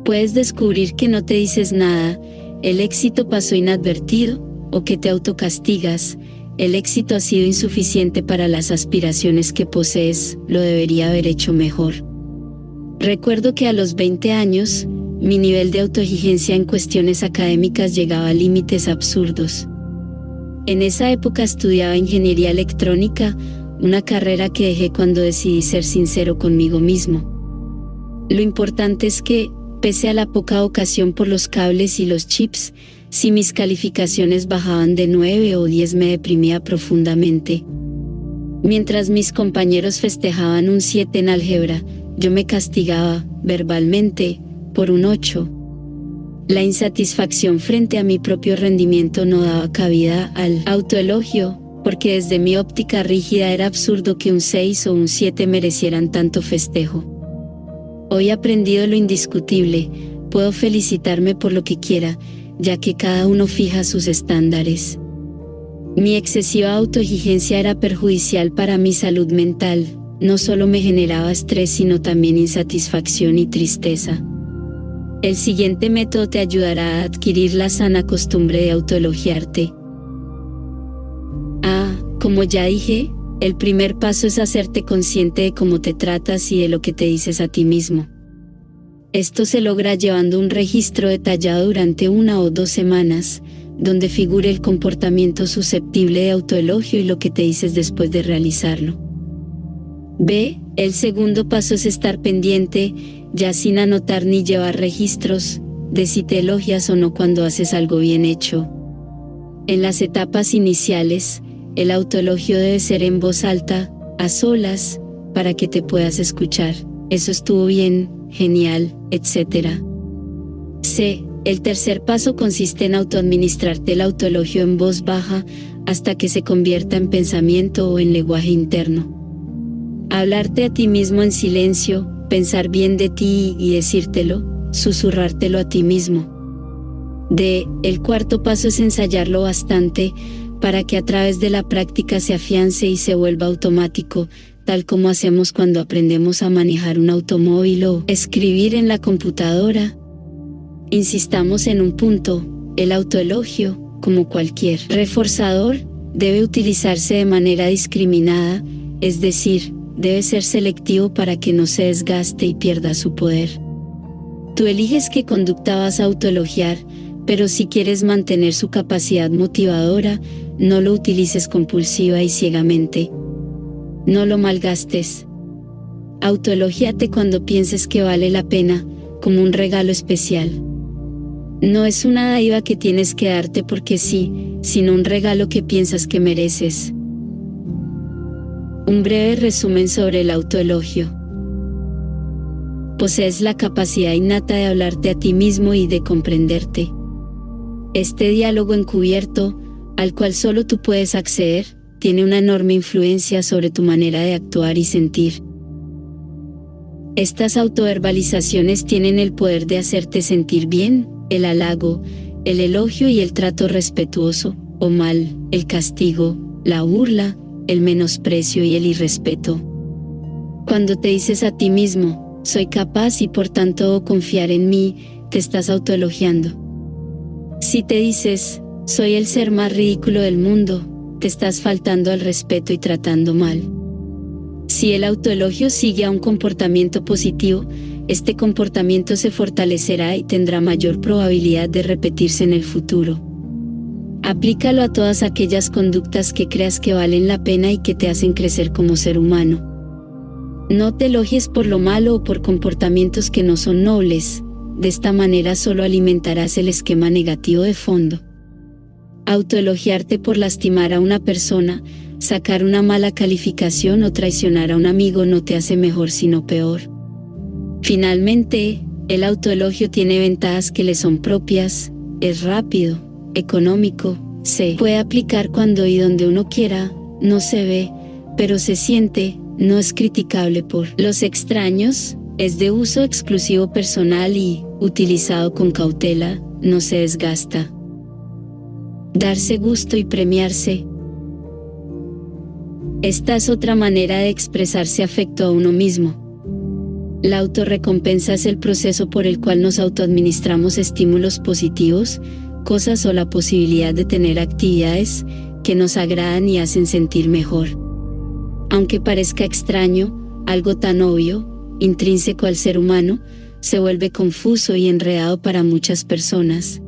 Puedes descubrir que no te dices nada, el éxito pasó inadvertido, o que te autocastigas, el éxito ha sido insuficiente para las aspiraciones que posees, lo debería haber hecho mejor. Recuerdo que a los 20 años, mi nivel de autoexigencia en cuestiones académicas llegaba a límites absurdos. En esa época estudiaba ingeniería electrónica, una carrera que dejé cuando decidí ser sincero conmigo mismo. Lo importante es que, pese a la poca ocasión por los cables y los chips, si mis calificaciones bajaban de 9 o 10 me deprimía profundamente. Mientras mis compañeros festejaban un 7 en álgebra, yo me castigaba, verbalmente, por un 8. La insatisfacción frente a mi propio rendimiento no daba cabida al autoelogio, porque desde mi óptica rígida era absurdo que un 6 o un 7 merecieran tanto festejo. Hoy he aprendido lo indiscutible, puedo felicitarme por lo que quiera, ya que cada uno fija sus estándares. Mi excesiva autoexigencia era perjudicial para mi salud mental, no solo me generaba estrés sino también insatisfacción y tristeza. El siguiente método te ayudará a adquirir la sana costumbre de autoelogiarte. Como ya dije, el primer paso es hacerte consciente de cómo te tratas y de lo que te dices a ti mismo. Esto se logra llevando un registro detallado durante 1 o 2 semanas, donde figure el comportamiento susceptible de autoelogio y lo que te dices después de realizarlo. El segundo paso es estar pendiente, ya sin anotar ni llevar registros, de si te elogias o no cuando haces algo bien hecho. En las etapas iniciales, el autoelogio debe ser en voz alta, a solas, para que te puedas escuchar. Eso estuvo bien, genial, etc. El tercer paso consiste en autoadministrarte el autoelogio en voz baja, hasta que se convierta en pensamiento o en lenguaje interno. Hablarte a ti mismo en silencio, pensar bien de ti y decírtelo, susurrártelo a ti mismo. El cuarto paso es ensayarlo bastante, para que a través de la práctica se afiance y se vuelva automático, tal como hacemos cuando aprendemos a manejar un automóvil o escribir en la computadora. Insistamos en un punto, el autoelogio, como cualquier reforzador, debe utilizarse de manera discriminada, es decir, debe ser selectivo para que no se desgaste y pierda su poder. Tú eliges qué conducta vas a autoelogiar, pero si quieres mantener su capacidad motivadora, no lo utilices compulsiva y ciegamente. No lo malgastes. Autoelógiate cuando pienses que vale la pena, como un regalo especial. No es una dádiva que tienes que darte porque sí, sino un regalo que piensas que mereces. Un breve resumen sobre el autoelogio. Posees la capacidad innata de hablarte a ti mismo y de comprenderte. Este diálogo encubierto, al cual solo tú puedes acceder, tiene una enorme influencia sobre tu manera de actuar y sentir. Estas autoverbalizaciones tienen el poder de hacerte sentir bien, el halago, el elogio y el trato respetuoso, o mal, el castigo, la burla, el menosprecio y el irrespeto. Cuando te dices a ti mismo, soy capaz y por tanto debo confiar en mí, te estás autoelogiando. Si te dices, soy el ser más ridículo del mundo, te estás faltando al respeto y tratando mal. Si el autoelogio sigue a un comportamiento positivo, este comportamiento se fortalecerá y tendrá mayor probabilidad de repetirse en el futuro. Aplícalo a todas aquellas conductas que creas que valen la pena y que te hacen crecer como ser humano. No te elogies por lo malo o por comportamientos que no son nobles, de esta manera solo alimentarás el esquema negativo de fondo. Autoelogiarte por lastimar a una persona, sacar una mala calificación o traicionar a un amigo no te hace mejor sino peor. Finalmente, el autoelogio tiene ventajas que le son propias, es rápido, económico, se puede aplicar cuando y donde uno quiera, no se ve, pero se siente, no es criticable por los extraños, es de uso exclusivo personal y, utilizado con cautela, no se desgasta. Darse gusto y premiarse. Esta es otra manera de expresarse afecto a uno mismo. La autorrecompensa es el proceso por el cual nos autoadministramos estímulos positivos, cosas o la posibilidad de tener actividades que nos agradan y hacen sentir mejor. Aunque parezca extraño, algo tan obvio, intrínseco al ser humano, se vuelve confuso y enredado para muchas personas.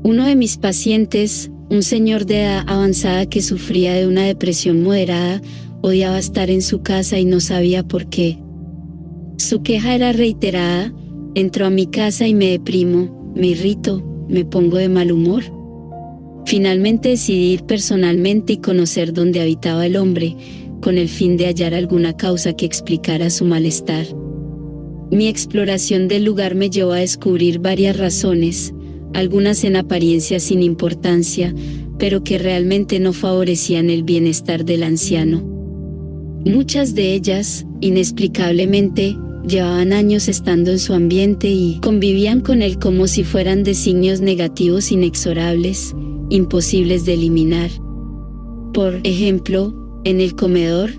Uno de mis pacientes, un señor de edad avanzada que sufría de una depresión moderada, odiaba estar en su casa y no sabía por qué. Su queja era reiterada: entro a mi casa y me deprimo, me irrito, me pongo de mal humor. Finalmente decidí ir personalmente y conocer dónde habitaba el hombre, con el fin de hallar alguna causa que explicara su malestar. Mi exploración del lugar me llevó a descubrir varias razones, algunas en apariencia sin importancia, pero que realmente no favorecían el bienestar del anciano. Muchas de ellas, inexplicablemente, llevaban años estando en su ambiente y convivían con él como si fueran designios negativos inexorables, imposibles de eliminar. Por ejemplo, en el comedor,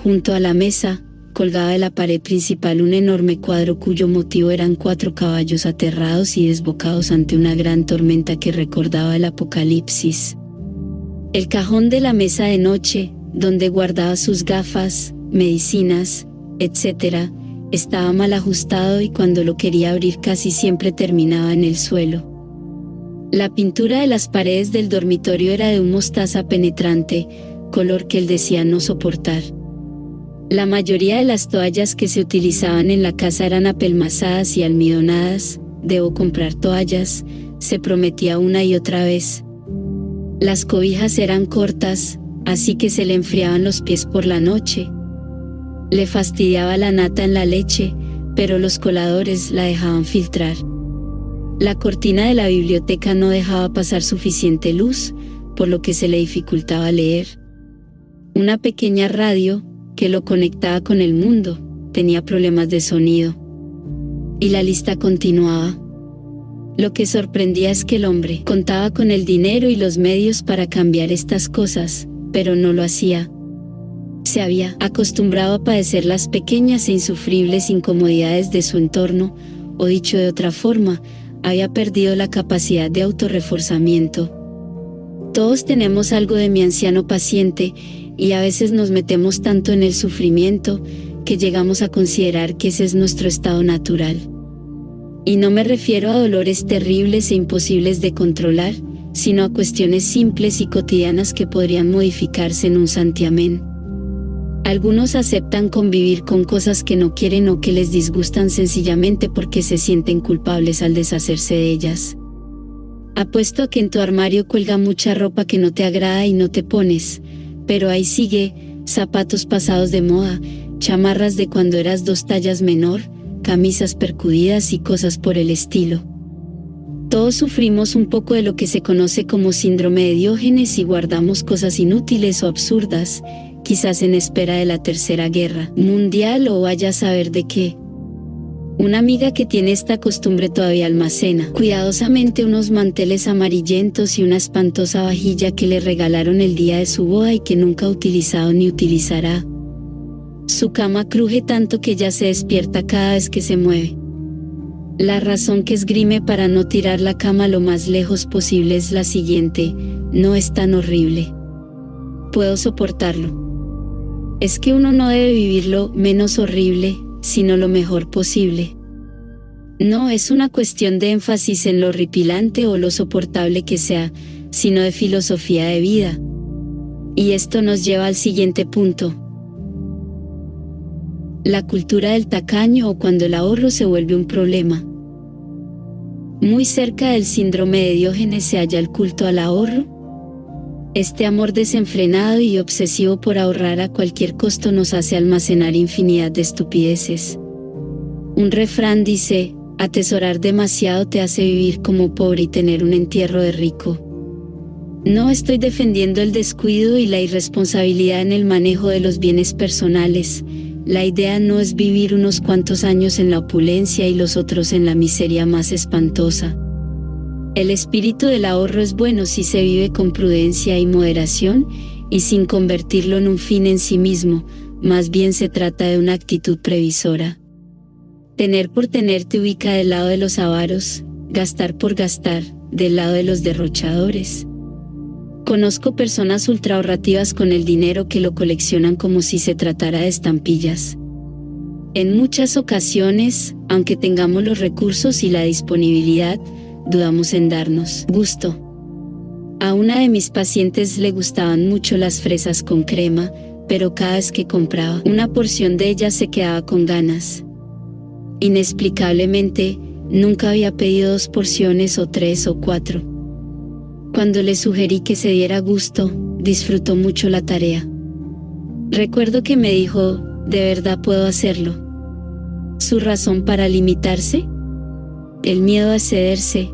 junto a la mesa, colgaba de la pared principal un enorme cuadro cuyo motivo eran 4 caballos aterrados y desbocados ante una gran tormenta que recordaba el Apocalipsis. El cajón de la mesa de noche, donde guardaba sus gafas, medicinas, etc., estaba mal ajustado y cuando lo quería abrir casi siempre terminaba en el suelo. La pintura de las paredes del dormitorio era de un mostaza penetrante, color que él decía no soportar. La mayoría de las toallas que se utilizaban en la casa eran apelmazadas y almidonadas. Debo comprar toallas, se prometía una y otra vez. Las cobijas eran cortas, así que se le enfriaban los pies por la noche. Le fastidiaba la nata en la leche, pero los coladores la dejaban filtrar. La cortina de la biblioteca no dejaba pasar suficiente luz, por lo que se le dificultaba leer. Una pequeña radio, que lo conectaba con el mundo, tenía problemas de sonido. Y la lista continuaba. Lo que sorprendía es que el hombre contaba con el dinero y los medios para cambiar estas cosas, pero no lo hacía. Se había acostumbrado a padecer las pequeñas e insufribles incomodidades de su entorno, o dicho de otra forma, había perdido la capacidad de autorreforzamiento. Todos tenemos algo de mi anciano paciente, y a veces nos metemos tanto en el sufrimiento, que llegamos a considerar que ese es nuestro estado natural. Y no me refiero a dolores terribles e imposibles de controlar, sino a cuestiones simples y cotidianas que podrían modificarse en un santiamén. Algunos aceptan convivir con cosas que no quieren o que les disgustan sencillamente porque se sienten culpables al deshacerse de ellas. Apuesto a que en tu armario cuelga mucha ropa que no te agrada y no te pones, pero ahí sigue, zapatos pasados de moda, chamarras de cuando eras 2 tallas menor, camisas percudidas y cosas por el estilo. Todos sufrimos un poco de lo que se conoce como síndrome de Diógenes y guardamos cosas inútiles o absurdas, quizás en espera de la Tercera Guerra Mundial o vaya a saber de qué. Una amiga que tiene esta costumbre todavía almacena cuidadosamente unos manteles amarillentos y una espantosa vajilla que le regalaron el día de su boda y que nunca ha utilizado ni utilizará. Su cama cruje tanto que ya se despierta cada vez que se mueve. La razón que esgrime para no tirar la cama lo más lejos posible es la siguiente: no es tan horrible. Puedo soportarlo. Es que uno no debe vivir lo menos horrible, sino lo mejor posible. No es una cuestión de énfasis en lo horripilante o lo soportable que sea, sino de filosofía de vida. Y esto nos lleva al siguiente punto. La cultura del tacaño o cuando el ahorro se vuelve un problema. Muy cerca del síndrome de Diógenes se halla el culto al ahorro. Este amor desenfrenado y obsesivo por ahorrar a cualquier costo nos hace almacenar infinidad de estupideces. Un refrán dice, atesorar demasiado te hace vivir como pobre y tener un entierro de rico. No estoy defendiendo el descuido y la irresponsabilidad en el manejo de los bienes personales. La idea no es vivir unos cuantos años en la opulencia y los otros en la miseria más espantosa. El espíritu del ahorro es bueno si se vive con prudencia y moderación, y sin convertirlo en un fin en sí mismo, más bien se trata de una actitud previsora. Tener por tener te ubica del lado de los avaros, gastar por gastar, del lado de los derrochadores. Conozco personas ultraahorrativas con el dinero que lo coleccionan como si se tratara de estampillas. En muchas ocasiones, aunque tengamos los recursos y la disponibilidad, dudamos en darnos gusto. A una de mis pacientes le gustaban mucho las fresas con crema, pero cada vez que compraba una porción de ellas se quedaba con ganas. Inexplicablemente, nunca había pedido 2 porciones o 3 o 4. Cuando le sugerí que se diera gusto, disfrutó mucho la tarea. Recuerdo que me dijo, ¿de verdad puedo hacerlo? ¿Su razón para limitarse? El miedo a excederse.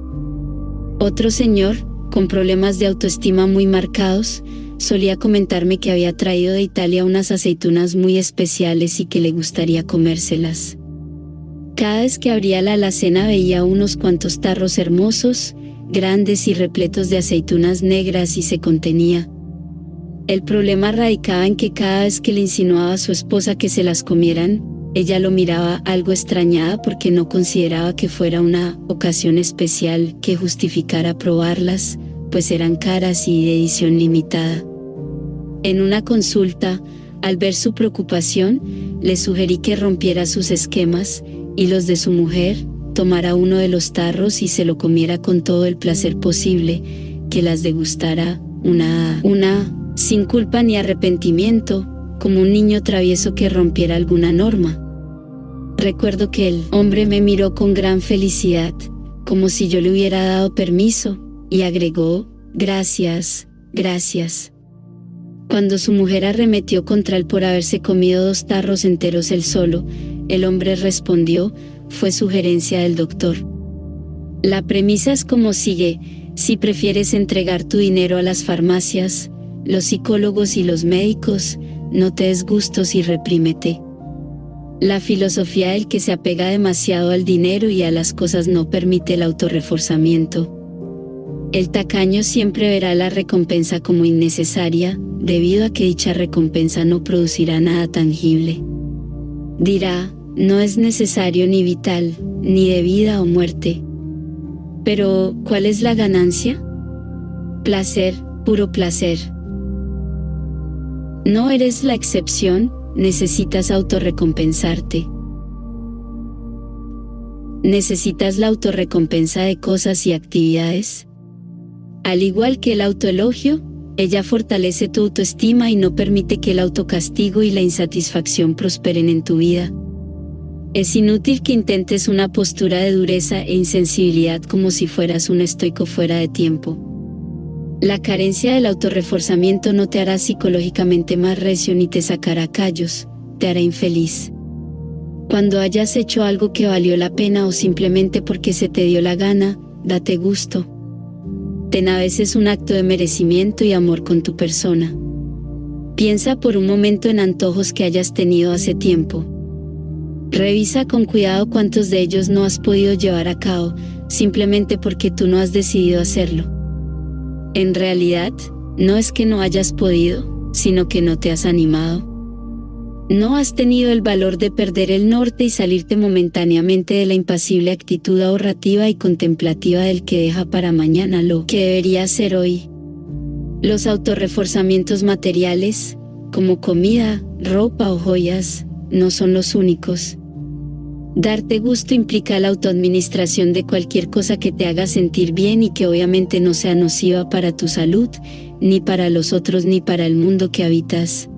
Otro señor, con problemas de autoestima muy marcados, solía comentarme que había traído de Italia unas aceitunas muy especiales y que le gustaría comérselas. Cada vez que abría la alacena veía unos cuantos tarros hermosos, grandes y repletos de aceitunas negras y se contenía. El problema radicaba en que cada vez que le insinuaba a su esposa que se las comieran, ella lo miraba algo extrañada porque no consideraba que fuera una ocasión especial que justificara probarlas, pues eran caras y de edición limitada. En una consulta, al ver su preocupación, le sugerí que rompiera sus esquemas y los de su mujer, tomara uno de los tarros y se lo comiera con todo el placer posible, que las degustara una, sin culpa ni arrepentimiento, como un niño travieso que rompiera alguna norma. Recuerdo que el hombre me miró con gran felicidad, como si yo le hubiera dado permiso, y agregó, gracias, gracias. Cuando su mujer arremetió contra él por haberse comido 2 tarros enteros él solo, el hombre respondió, fue sugerencia del doctor. La premisa es como sigue: si prefieres entregar tu dinero a las farmacias, los psicólogos y los médicos, no te des gustos y reprímete. La filosofía del que se apega demasiado al dinero y a las cosas no permite el autorreforzamiento. El tacaño siempre verá la recompensa como innecesaria, debido a que dicha recompensa no producirá nada tangible. Dirá, no es necesario ni vital, ni de vida o muerte. Pero, ¿cuál es la ganancia? Placer, puro placer. No eres la excepción, necesitas autorrecompensarte. ¿Necesitas la autorrecompensa de cosas y actividades? Al igual que el autoelogio, ella fortalece tu autoestima y no permite que el autocastigo y la insatisfacción prosperen en tu vida. Es inútil que intentes una postura de dureza e insensibilidad como si fueras un estoico fuera de tiempo. La carencia del autorreforzamiento no te hará psicológicamente más recio ni te sacará callos, te hará infeliz. Cuando hayas hecho algo que valió la pena o simplemente porque se te dio la gana, date gusto. Ten a veces un acto de merecimiento y amor con tu persona. Piensa por un momento en antojos que hayas tenido hace tiempo. Revisa con cuidado cuántos de ellos no has podido llevar a cabo, simplemente porque tú no has decidido hacerlo. En realidad, no es que no hayas podido, sino que no te has animado. No has tenido el valor de perder el norte y salirte momentáneamente de la impasible actitud ahorrativa y contemplativa del que deja para mañana lo que debería hacer hoy. Los autorreforzamientos materiales, como comida, ropa o joyas, no son los únicos. Darte gusto implica la autoadministración de cualquier cosa que te haga sentir bien y que obviamente no sea nociva para tu salud, ni para los otros ni para el mundo que habitas.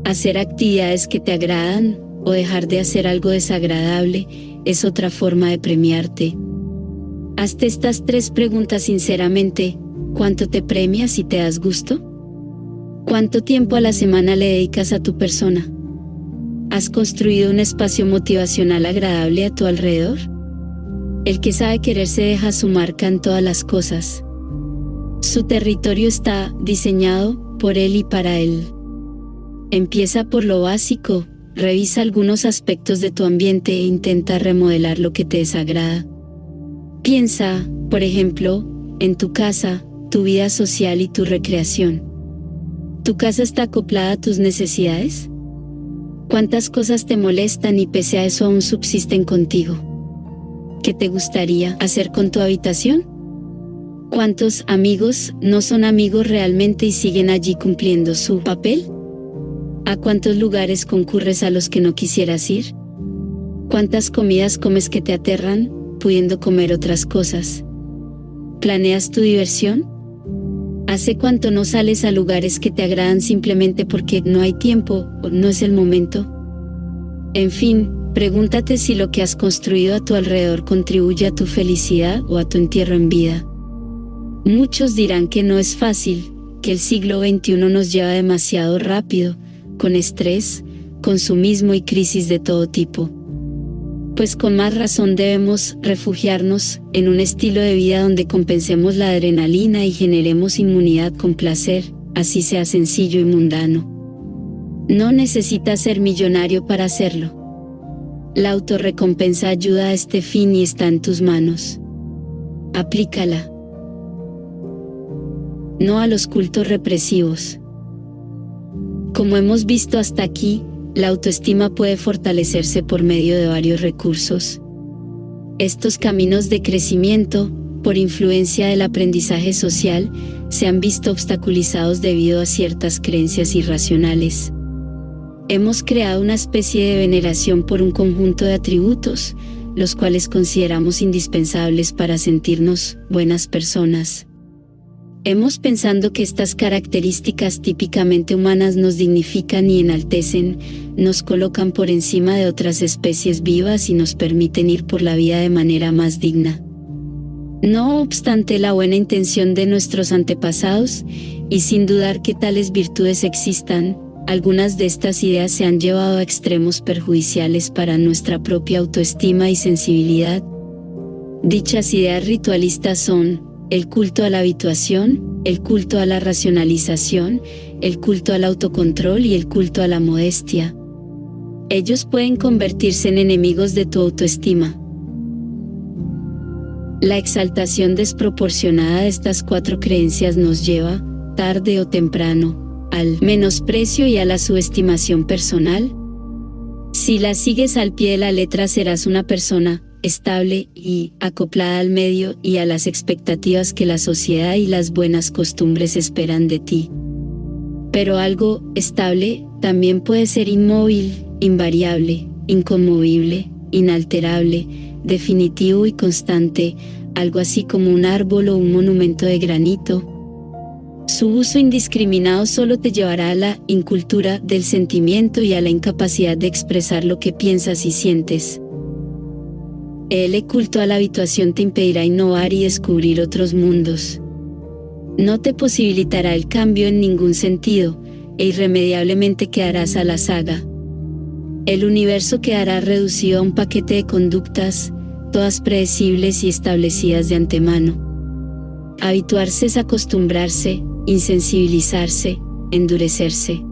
Hacer actividades que te agradan, o dejar de hacer algo desagradable, es otra forma de premiarte. Hazte estas 3 preguntas sinceramente. ¿Cuánto te premias y te das gusto? ¿Cuánto tiempo a la semana le dedicas a tu persona? ¿Has construido un espacio motivacional agradable a tu alrededor? El que sabe quererse deja su marca en todas las cosas. Su territorio está diseñado por él y para él. Empieza por lo básico, revisa algunos aspectos de tu ambiente e intenta remodelar lo que te desagrada. Piensa, por ejemplo, en tu casa, tu vida social y tu recreación. ¿Tu casa está acoplada a tus necesidades? ¿Cuántas cosas te molestan y pese a eso aún subsisten contigo? ¿Qué te gustaría hacer con tu habitación? ¿Cuántos amigos no son amigos realmente y siguen allí cumpliendo su papel? ¿A cuántos lugares concurres a los que no quisieras ir? ¿Cuántas comidas comes que te aterran, pudiendo comer otras cosas? ¿Planeas tu diversión? ¿Hace cuánto no sales a lugares que te agradan simplemente porque no hay tiempo o no es el momento? En fin, pregúntate si lo que has construido a tu alrededor contribuye a tu felicidad o a tu entierro en vida. Muchos dirán que no es fácil, que el siglo XXI nos lleva demasiado rápido, con estrés, consumismo y crisis de todo tipo. Pues con más razón debemos refugiarnos en un estilo de vida donde compensemos la adrenalina y generemos inmunidad con placer, así sea sencillo y mundano. No necesitas ser millonario para hacerlo. La autorrecompensa ayuda a este fin y está en tus manos. Aplícala. No a los cultos represivos. Como hemos visto hasta aquí, la autoestima puede fortalecerse por medio de varios recursos. Estos caminos de crecimiento, por influencia del aprendizaje social, se han visto obstaculizados debido a ciertas creencias irracionales. Hemos creado una especie de veneración por un conjunto de atributos, los cuales consideramos indispensables para sentirnos buenas personas. Hemos pensado que estas características típicamente humanas nos dignifican y enaltecen, nos colocan por encima de otras especies vivas y nos permiten ir por la vida de manera más digna. No obstante la buena intención de nuestros antepasados, y sin dudar que tales virtudes existan, algunas de estas ideas se han llevado a extremos perjudiciales para nuestra propia autoestima y sensibilidad. Dichas ideas ritualistas son el culto a la habituación, el culto a la racionalización, el culto al autocontrol y el culto a la modestia. Ellos pueden convertirse en enemigos de tu autoestima. La exaltación desproporcionada de estas 4 creencias nos lleva, tarde o temprano, al menosprecio y a la subestimación personal. Si las sigues al pie de la letra serás una persona estable y acoplada al medio y a las expectativas que la sociedad y las buenas costumbres esperan de ti. Pero algo estable también puede ser inmóvil, invariable, inconmovible, inalterable, definitivo y constante, algo así como un árbol o un monumento de granito. Su uso indiscriminado solo te llevará a la incultura del sentimiento y a la incapacidad de expresar lo que piensas y sientes. El culto a la habituación te impedirá innovar y descubrir otros mundos. No te posibilitará el cambio en ningún sentido, e irremediablemente quedarás a la saga. El universo quedará reducido a un paquete de conductas, todas predecibles y establecidas de antemano. Habituarse es acostumbrarse, insensibilizarse, endurecerse.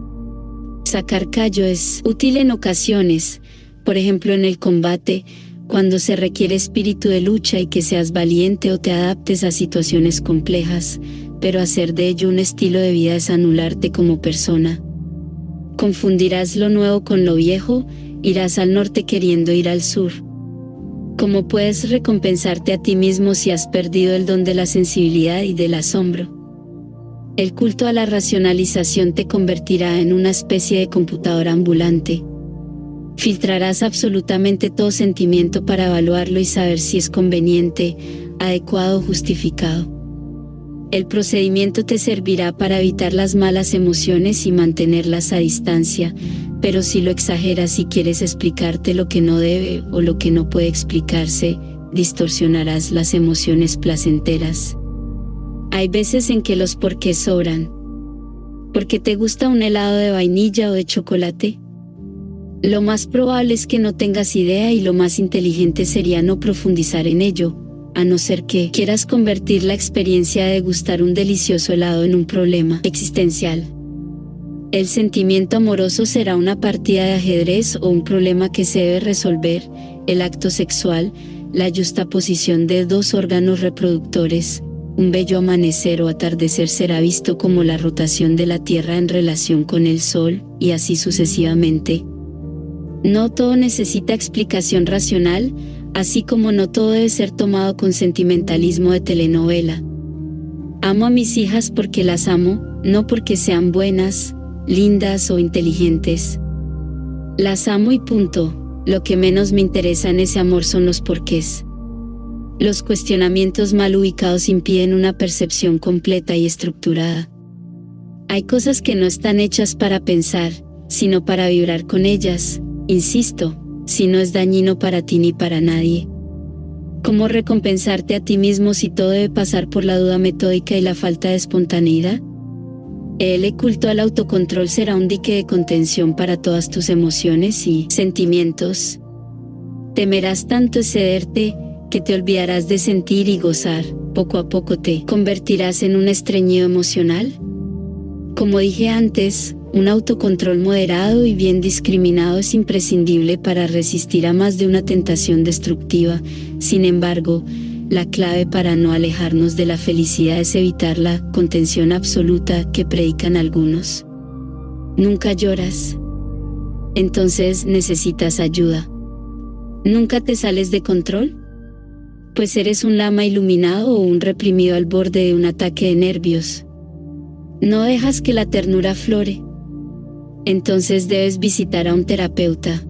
Sacar callo es útil en ocasiones, por ejemplo en el combate, cuando se requiere espíritu de lucha y que seas valiente o te adaptes a situaciones complejas, pero hacer de ello un estilo de vida es anularte como persona. Confundirás lo nuevo con lo viejo, irás al norte queriendo ir al sur. ¿Cómo puedes recompensarte a ti mismo si has perdido el don de la sensibilidad y del asombro? El culto a la racionalización te convertirá en una especie de computadora ambulante. Filtrarás absolutamente todo sentimiento para evaluarlo y saber si es conveniente, adecuado o justificado. El procedimiento te servirá para evitar las malas emociones y mantenerlas a distancia, pero si lo exageras y quieres explicarte lo que no debe o lo que no puede explicarse, distorsionarás las emociones placenteras. Hay veces en que los porqués sobran. ¿Por qué te gusta un helado de vainilla o de chocolate? Lo más probable es que no tengas idea y lo más inteligente sería no profundizar en ello, a no ser que quieras convertir la experiencia de degustar un delicioso helado en un problema existencial. El sentimiento amoroso será una partida de ajedrez o un problema que se debe resolver. El acto sexual, la yuxtaposición de dos órganos reproductores, un bello amanecer o atardecer será visto como la rotación de la Tierra en relación con el Sol, y así sucesivamente. No todo necesita explicación racional, así como no todo debe ser tomado con sentimentalismo de telenovela. Amo a mis hijas porque las amo, no porque sean buenas, lindas o inteligentes. Las amo y punto. Lo que menos me interesa en ese amor son los porqués. Los cuestionamientos mal ubicados impiden una percepción completa y estructurada. Hay cosas que no están hechas para pensar, sino para vibrar con ellas, insisto, si no es dañino para ti ni para nadie. ¿Cómo recompensarte a ti mismo si todo debe pasar por la duda metódica y la falta de espontaneidad? El culto al autocontrol será un dique de contención para todas tus emociones y sentimientos. Temerás tanto excederte, que te olvidarás de sentir y gozar. Poco a poco te convertirás en un estreñido emocional. Como dije antes, un autocontrol moderado y bien discriminado es imprescindible para resistir a más de una tentación destructiva. Sin embargo, la clave para no alejarnos de la felicidad es evitar la contención absoluta que predican algunos. ¿Nunca lloras? Entonces necesitas ayuda. ¿Nunca te sales de control? Pues eres un lama iluminado o un reprimido al borde de un ataque de nervios. ¿No dejas que la ternura aflore? Entonces debes visitar a un terapeuta.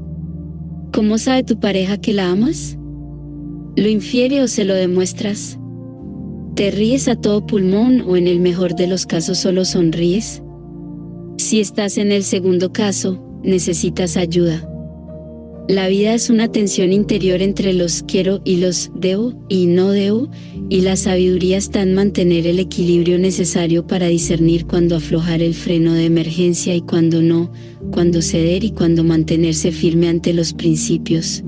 ¿Cómo sabe tu pareja que la amas? ¿Lo infiere o se lo demuestras? ¿Te ríes a todo pulmón o en el mejor de los casos solo sonríes? Si estás en el segundo caso, necesitas ayuda. La vida es una tensión interior entre los quiero y los debo y no debo, y la sabiduría está en mantener el equilibrio necesario para discernir cuándo aflojar el freno de emergencia y cuándo no, cuándo ceder y cuándo mantenerse firme ante los principios.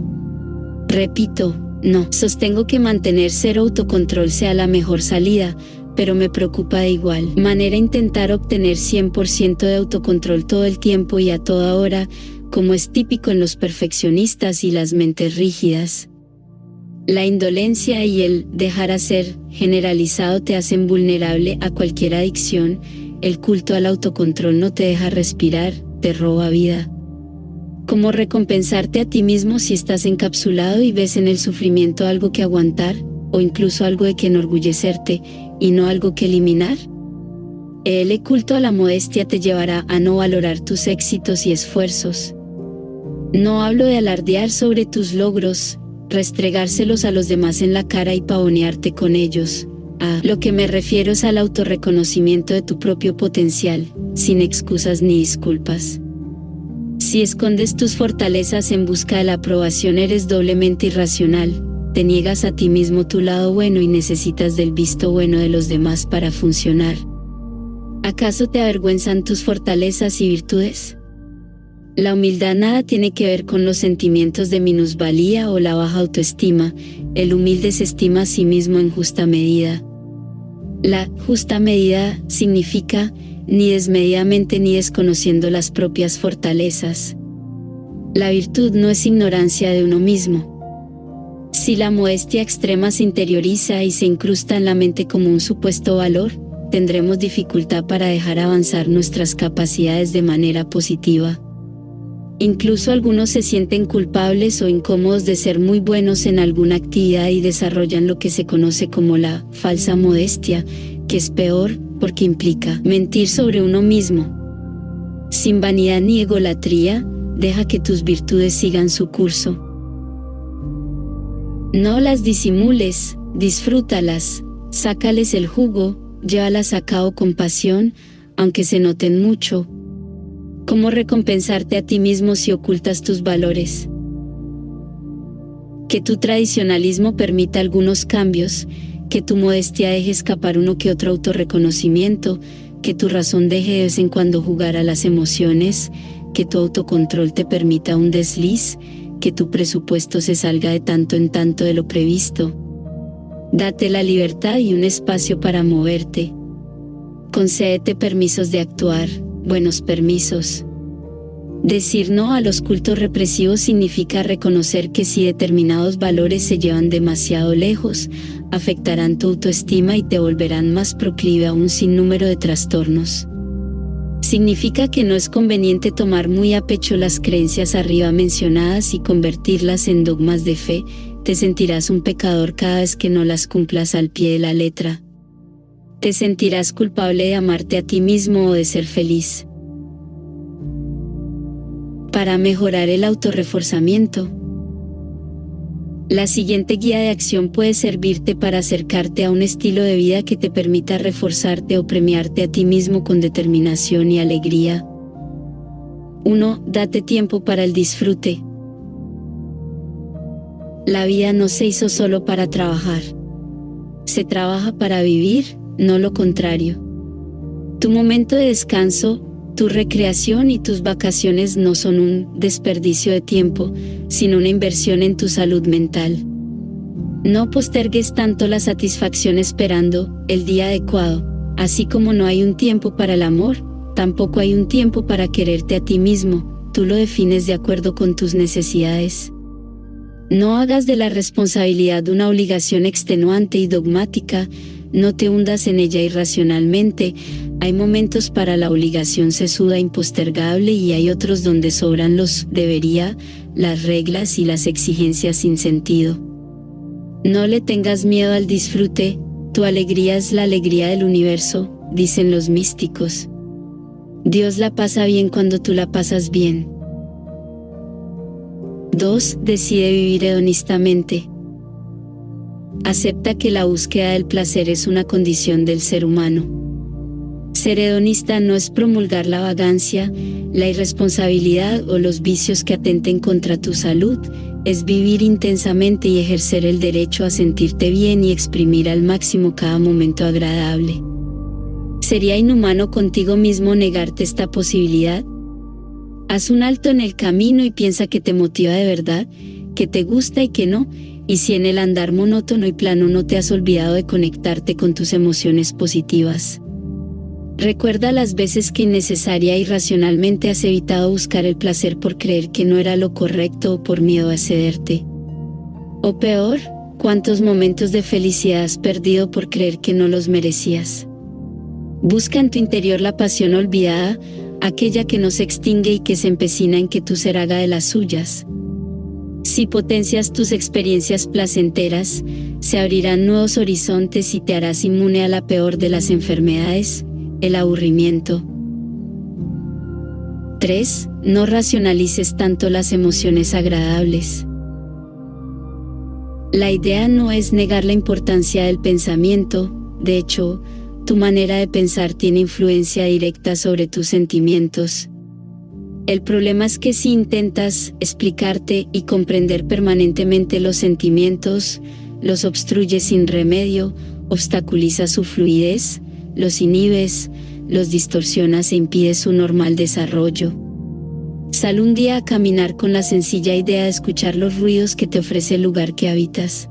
Repito, no sostengo que mantener cero autocontrol sea la mejor salida, pero me preocupa de igual manera intentar obtener 100% de autocontrol todo el tiempo y a toda hora, como es típico en los perfeccionistas y las mentes rígidas. La indolencia y el dejar hacer generalizado te hacen vulnerable a cualquier adicción. El culto al autocontrol no te deja respirar, te roba vida. ¿Cómo recompensarte a ti mismo si estás encapsulado y ves en el sufrimiento algo que aguantar, o incluso algo de que enorgullecerte, y no algo que eliminar? El culto a la modestia te llevará a no valorar tus éxitos y esfuerzos. No hablo de alardear sobre tus logros, restregárselos a los demás en la cara y pavonearte con ellos. A lo que me refiero es al autorreconocimiento de tu propio potencial, sin excusas ni disculpas. Si escondes tus fortalezas en busca de la aprobación, eres doblemente irracional, te niegas a ti mismo tu lado bueno y necesitas del visto bueno de los demás para funcionar. ¿Acaso te avergüenzan tus fortalezas y virtudes? La humildad nada tiene que ver con los sentimientos de minusvalía o la baja autoestima. El humilde se estima a sí mismo en justa medida. La justa medida significa ni desmedidamente ni desconociendo las propias fortalezas. La virtud no es ignorancia de uno mismo. Si la modestia extrema se interioriza y se incrusta en la mente como un supuesto valor, tendremos dificultad para dejar avanzar nuestras capacidades de manera positiva. Incluso algunos se sienten culpables o incómodos de ser muy buenos en alguna actividad y desarrollan lo que se conoce como la falsa modestia, que es peor porque implica mentir sobre uno mismo. Sin vanidad ni egolatría, deja que tus virtudes sigan su curso. No las disimules, disfrútalas, sácales el jugo, llévalas a cabo con pasión, aunque se noten mucho. ¿Cómo recompensarte a ti mismo si ocultas tus valores? Que tu tradicionalismo permita algunos cambios, que tu modestia deje escapar uno que otro autorreconocimiento, que tu razón deje de vez en cuando jugar a las emociones, que tu autocontrol te permita un desliz, que tu presupuesto se salga de tanto en tanto de lo previsto. Date la libertad y un espacio para moverte. Concédete permisos de actuar, buenos permisos. Decir no a los cultos represivos significa reconocer que si determinados valores se llevan demasiado lejos, afectarán tu autoestima y te volverán más proclive a un sinnúmero de trastornos. Significa que no es conveniente tomar muy a pecho las creencias arriba mencionadas y convertirlas en dogmas de fe. Te sentirás un pecador cada vez que no las cumplas al pie de la letra. Te sentirás culpable de amarte a ti mismo o de ser feliz. Para mejorar el autorreforzamiento. La siguiente guía de acción puede servirte para acercarte a un estilo de vida que te permita reforzarte o premiarte a ti mismo con determinación y alegría. 1. Date tiempo para el disfrute. La vida no se hizo solo para trabajar. Se trabaja para vivir, no lo contrario. Tu momento de descanso, tu recreación y tus vacaciones no son un desperdicio de tiempo, sino una inversión en tu salud mental. No postergues tanto la satisfacción esperando el día adecuado. Así como no hay un tiempo para el amor, tampoco hay un tiempo para quererte a ti mismo. Tú lo defines de acuerdo con tus necesidades. No hagas de la responsabilidad una obligación extenuante y dogmática. No te hundas en ella irracionalmente. Hay momentos para la obligación sesuda e impostergable y hay otros donde sobran los debería, las reglas y las exigencias sin sentido. No le tengas miedo al disfrute. Tu alegría es la alegría del universo, dicen los místicos. Dios la pasa bien cuando tú la pasas bien. 2. Decide vivir hedonistamente. Acepta que la búsqueda del placer es una condición del ser humano. Ser hedonista no es promulgar la vagancia, la irresponsabilidad o los vicios que atenten contra tu salud, es vivir intensamente y ejercer el derecho a sentirte bien y exprimir al máximo cada momento agradable. ¿Sería inhumano contigo mismo negarte esta posibilidad? Haz un alto en el camino y piensa que te motiva de verdad, que te gusta y que no, y si en el andar monótono y plano no te has olvidado de conectarte con tus emociones positivas. Recuerda las veces que innecesaria e irracionalmente has evitado buscar el placer por creer que no era lo correcto o por miedo a cederte. O peor, cuántos momentos de felicidad has perdido por creer que no los merecías. Busca en tu interior la pasión olvidada, aquella que no se extingue y que se empecina en que tú ser haga de las suyas. Si potencias tus experiencias placenteras, se abrirán nuevos horizontes y te harás inmune a la peor de las enfermedades, el aburrimiento. 3. No racionalices tanto las emociones agradables. La idea no es negar la importancia del pensamiento, de hecho, tu manera de pensar tiene influencia directa sobre tus sentimientos. El problema es que si intentas explicarte y comprender permanentemente los sentimientos, los obstruyes sin remedio, obstaculizas su fluidez, los inhibes, los distorsionas e impides su normal desarrollo. Sal un día a caminar con la sencilla idea de escuchar los ruidos que te ofrece el lugar que habitas.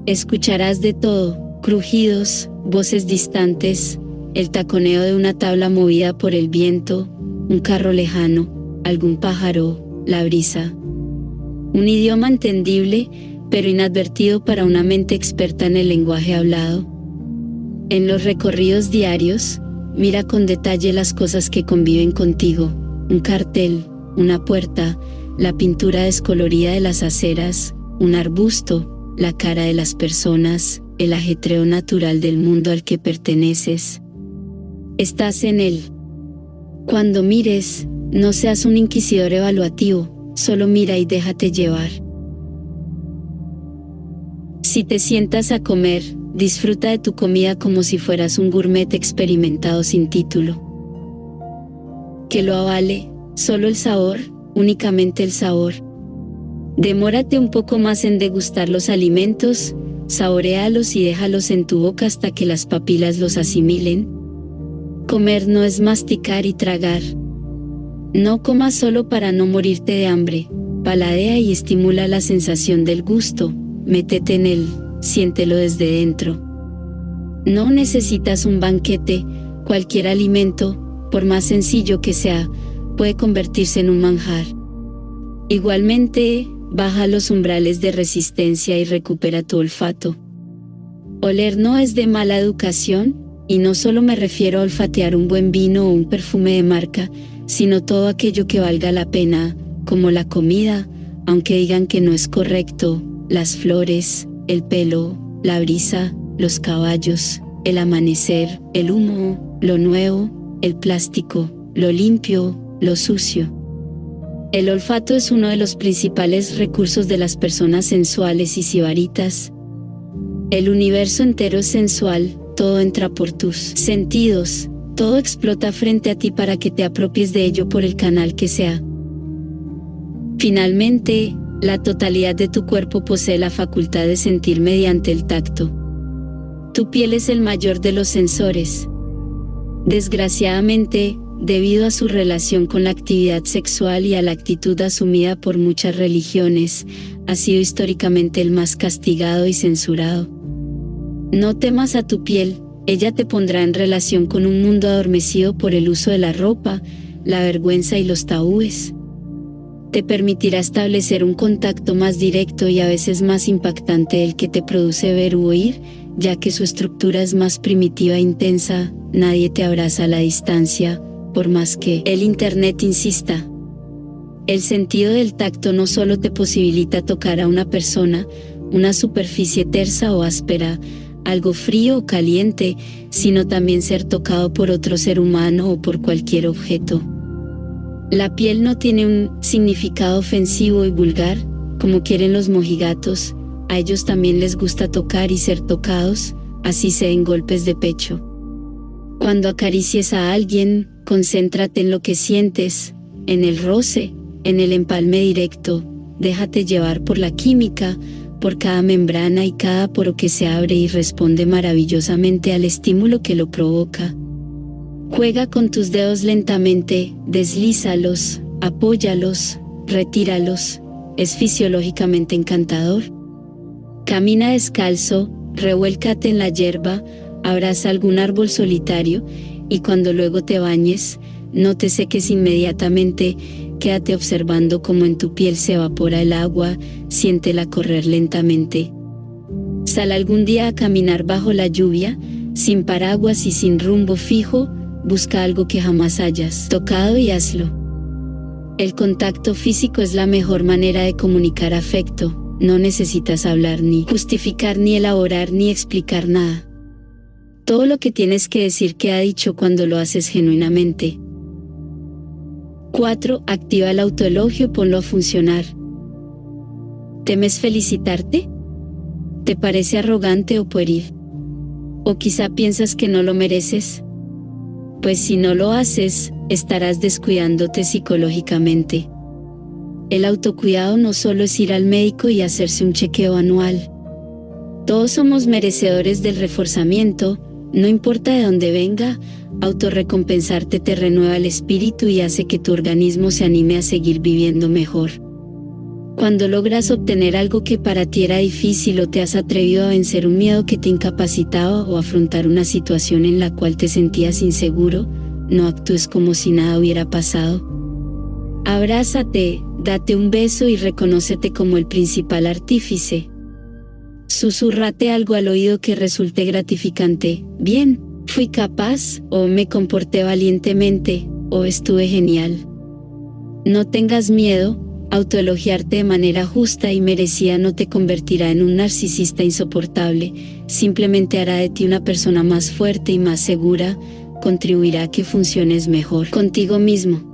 Escucharás de todo, crujidos, voces distantes, el taconeo de una tabla movida por el viento, un carro lejano, algún pájaro, la brisa. Un idioma entendible, pero inadvertido para una mente experta en el lenguaje hablado. En los recorridos diarios, mira con detalle las cosas que conviven contigo, un cartel, una puerta, la pintura descolorida de las aceras, un arbusto, la cara de las personas, el ajetreo natural del mundo al que perteneces. Estás en él. Cuando mires, no seas un inquisidor evaluativo, solo mira y déjate llevar. Si te sientas a comer, disfruta de tu comida como si fueras un gourmet experimentado sin título. Que lo avale, solo el sabor, únicamente el sabor. Demórate un poco más en degustar los alimentos, saboréalos y déjalos en tu boca hasta que las papilas los asimilen. Comer no es masticar y tragar. No comas solo para no morirte de hambre, paladea y estimula la sensación del gusto, métete en él, siéntelo desde dentro. No necesitas un banquete, cualquier alimento, por más sencillo que sea, puede convertirse en un manjar. Igualmente, baja los umbrales de resistencia y recupera tu olfato. Oler no es de mala educación, y no solo me refiero a olfatear un buen vino o un perfume de marca, sino todo aquello que valga la pena, como la comida, aunque digan que no es correcto, las flores, el pelo, la brisa, los caballos, el amanecer, el humo, lo nuevo, el plástico, lo limpio, lo sucio. El olfato es uno de los principales recursos de las personas sensuales y sibaritas. El universo entero es sensual, todo entra por tus sentidos, todo explota frente a ti para que te apropies de ello por el canal que sea. Finalmente, la totalidad de tu cuerpo posee la facultad de sentir mediante el tacto. Tu piel es el mayor de los sensores. Desgraciadamente, debido a su relación con la actividad sexual y a la actitud asumida por muchas religiones, ha sido históricamente el más castigado y censurado. No temas a tu piel, ella te pondrá en relación con un mundo adormecido por el uso de la ropa, la vergüenza y los tabúes. Te permitirá establecer un contacto más directo y a veces más impactante del que te produce ver u oír, ya que su estructura es más primitiva e intensa. Nadie te abraza a la distancia, por más que el Internet insista. El sentido del tacto no solo te posibilita tocar a una persona, una superficie tersa o áspera, algo frío o caliente, sino también ser tocado por otro ser humano o por cualquier objeto. La piel no tiene un significado ofensivo y vulgar, como quieren los mojigatos, a ellos también les gusta tocar y ser tocados, así se den golpes de pecho. Cuando acaricies a alguien, concéntrate en lo que sientes, en el roce, en el empalme directo, déjate llevar por la química, por cada membrana y cada poro que se abre y responde maravillosamente al estímulo que lo provoca. Juega con tus dedos lentamente, deslízalos, apóyalos, retíralos, es fisiológicamente encantador. Camina descalzo, revuélcate en la hierba, abraza algún árbol solitario, y cuando luego te bañes, no te seques inmediatamente, quédate observando cómo en tu piel se evapora el agua, siéntela correr lentamente. Sal algún día a caminar bajo la lluvia, sin paraguas y sin rumbo fijo, busca algo que jamás hayas tocado y hazlo. El contacto físico es la mejor manera de comunicar afecto, no necesitas hablar ni justificar ni elaborar ni explicar nada. Todo lo que tienes que decir queda dicho cuando lo haces genuinamente. 4. Activa el autoelogio y ponlo a funcionar. ¿Temes felicitarte? ¿Te parece arrogante o pueril? ¿O quizá piensas que no lo mereces? Pues si no lo haces, estarás descuidándote psicológicamente. El autocuidado no solo es ir al médico y hacerse un chequeo anual. Todos somos merecedores del reforzamiento, no importa de dónde venga. Autorrecompensarte te renueva el espíritu y hace que tu organismo se anime a seguir viviendo mejor. Cuando logras obtener algo que para ti era difícil o te has atrevido a vencer un miedo que te incapacitaba o afrontar una situación en la cual te sentías inseguro, no actúes como si nada hubiera pasado. Abrázate, date un beso y reconócete como el principal artífice. Susúrrate algo al oído que resulte gratificante. Bien, fui capaz, o me comporté valientemente, o estuve genial. No tengas miedo, autoelogiarte de manera justa y merecida no te convertirá en un narcisista insoportable, simplemente hará de ti una persona más fuerte y más segura, contribuirá a que funciones mejor contigo mismo.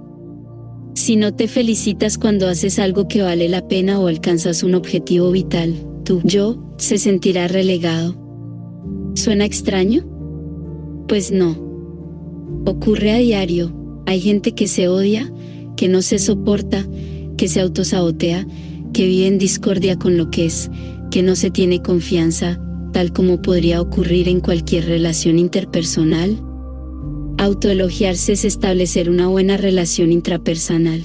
Si no te felicitas cuando haces algo que vale la pena o alcanzas un objetivo vital, tu yo se sentirá relegado. ¿Suena extraño? Pues no. Ocurre a diario. Hay gente que se odia, que no se soporta, que se autosabotea, que vive en discordia con lo que es, que no se tiene confianza, tal como podría ocurrir en cualquier relación interpersonal. Autoelogiarse es establecer una buena relación intrapersonal.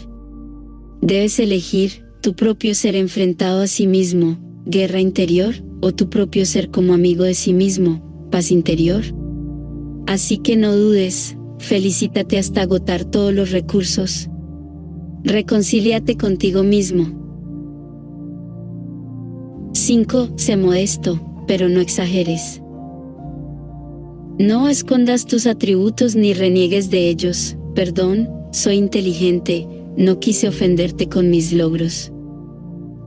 Debes elegir tu propio ser enfrentado a sí mismo, guerra interior, o tu propio ser como amigo de sí mismo, paz interior. Así que no dudes, felicítate hasta agotar todos los recursos. Reconcíliate contigo mismo. 5. Sé modesto, pero no exageres. No escondas tus atributos ni reniegues de ellos. Perdón, soy inteligente, no quise ofenderte con mis logros.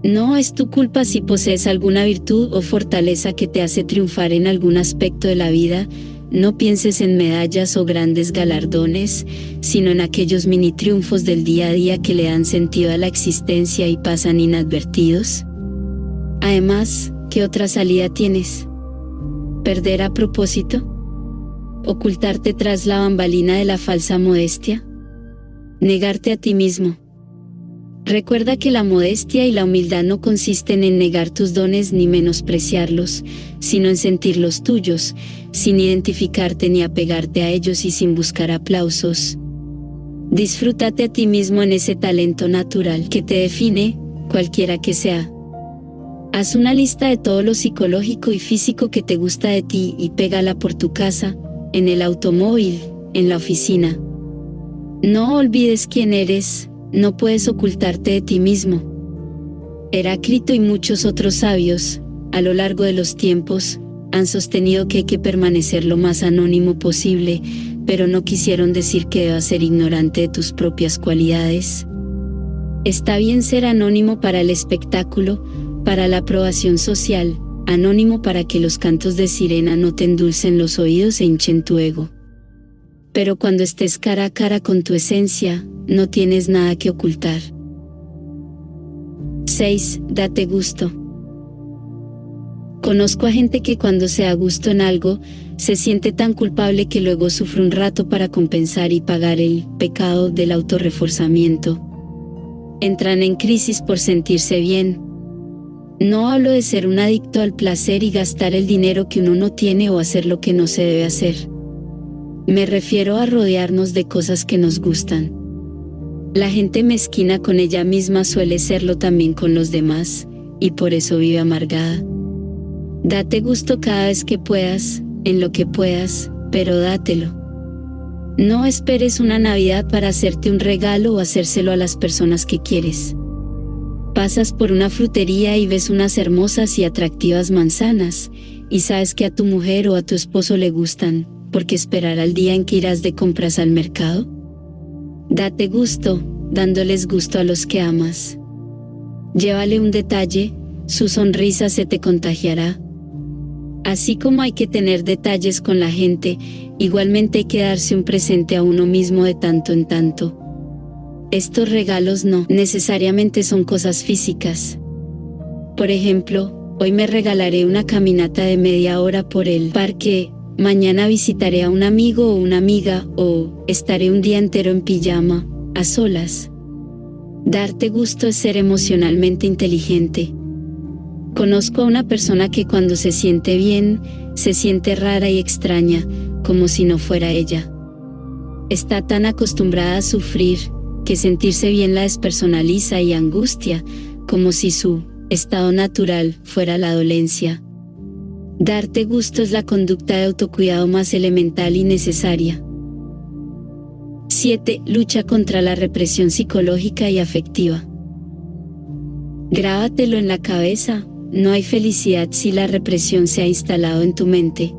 No es tu culpa si posees alguna virtud o fortaleza que te hace triunfar en algún aspecto de la vida. No pienses en medallas o grandes galardones, sino en aquellos mini triunfos del día a día que le dan sentido a la existencia y pasan inadvertidos. Además, ¿qué otra salida tienes? ¿Perder a propósito? ¿Ocultarte tras la bambalina de la falsa modestia? ¿Negarte a ti mismo? Recuerda que la modestia y la humildad no consisten en negar tus dones ni menospreciarlos, sino en sentirlos tuyos, sin identificarte ni apegarte a ellos y sin buscar aplausos. Disfrútate a ti mismo en ese talento natural que te define, cualquiera que sea. Haz una lista de todo lo psicológico y físico que te gusta de ti y pégala por tu casa, en el automóvil, en la oficina. No olvides quién eres. No puedes ocultarte de ti mismo. Heráclito y muchos otros sabios, a lo largo de los tiempos, han sostenido que hay que permanecer lo más anónimo posible, pero no quisieron decir que debas ser ignorante de tus propias cualidades. Está bien ser anónimo para el espectáculo, para la aprobación social, anónimo para que los cantos de sirena no te endulcen los oídos e hinchen tu ego. Pero cuando estés cara a cara con tu esencia, no tienes nada que ocultar. 6. Date gusto. Conozco a gente que cuando se da gusto en algo, se siente tan culpable que luego sufre un rato para compensar y pagar el pecado del autorreforzamiento. Entran en crisis por sentirse bien. No hablo de ser un adicto al placer y gastar el dinero que uno no tiene o hacer lo que no se debe hacer. Me refiero a rodearnos de cosas que nos gustan. La gente mezquina con ella misma suele serlo también con los demás, y por eso vive amargada. Date gusto cada vez que puedas, en lo que puedas, pero dátelo. No esperes una Navidad para hacerte un regalo o hacérselo a las personas que quieres. Pasas por una frutería y ves unas hermosas y atractivas manzanas, y sabes que a tu mujer o a tu esposo le gustan, ¿por qué esperar al día en que irás de compras al mercado? Date gusto, dándoles gusto a los que amas. Llévale un detalle, su sonrisa se te contagiará. Así como hay que tener detalles con la gente, igualmente hay que darse un presente a uno mismo de tanto en tanto. Estos regalos no necesariamente son cosas físicas. Por ejemplo, hoy me regalaré una caminata de media hora por el parque, mañana visitaré a un amigo o una amiga, o estaré un día entero en pijama, a solas. Darte gusto es ser emocionalmente inteligente. Conozco a una persona que cuando se siente bien, se siente rara y extraña, como si no fuera ella. Está tan acostumbrada a sufrir, que sentirse bien la despersonaliza y angustia, como si su estado natural fuera la dolencia. Darte gusto es la conducta de autocuidado más elemental y necesaria. 7. Lucha contra la represión psicológica y afectiva. Grábatelo en la cabeza, no hay felicidad si la represión se ha instalado en tu mente.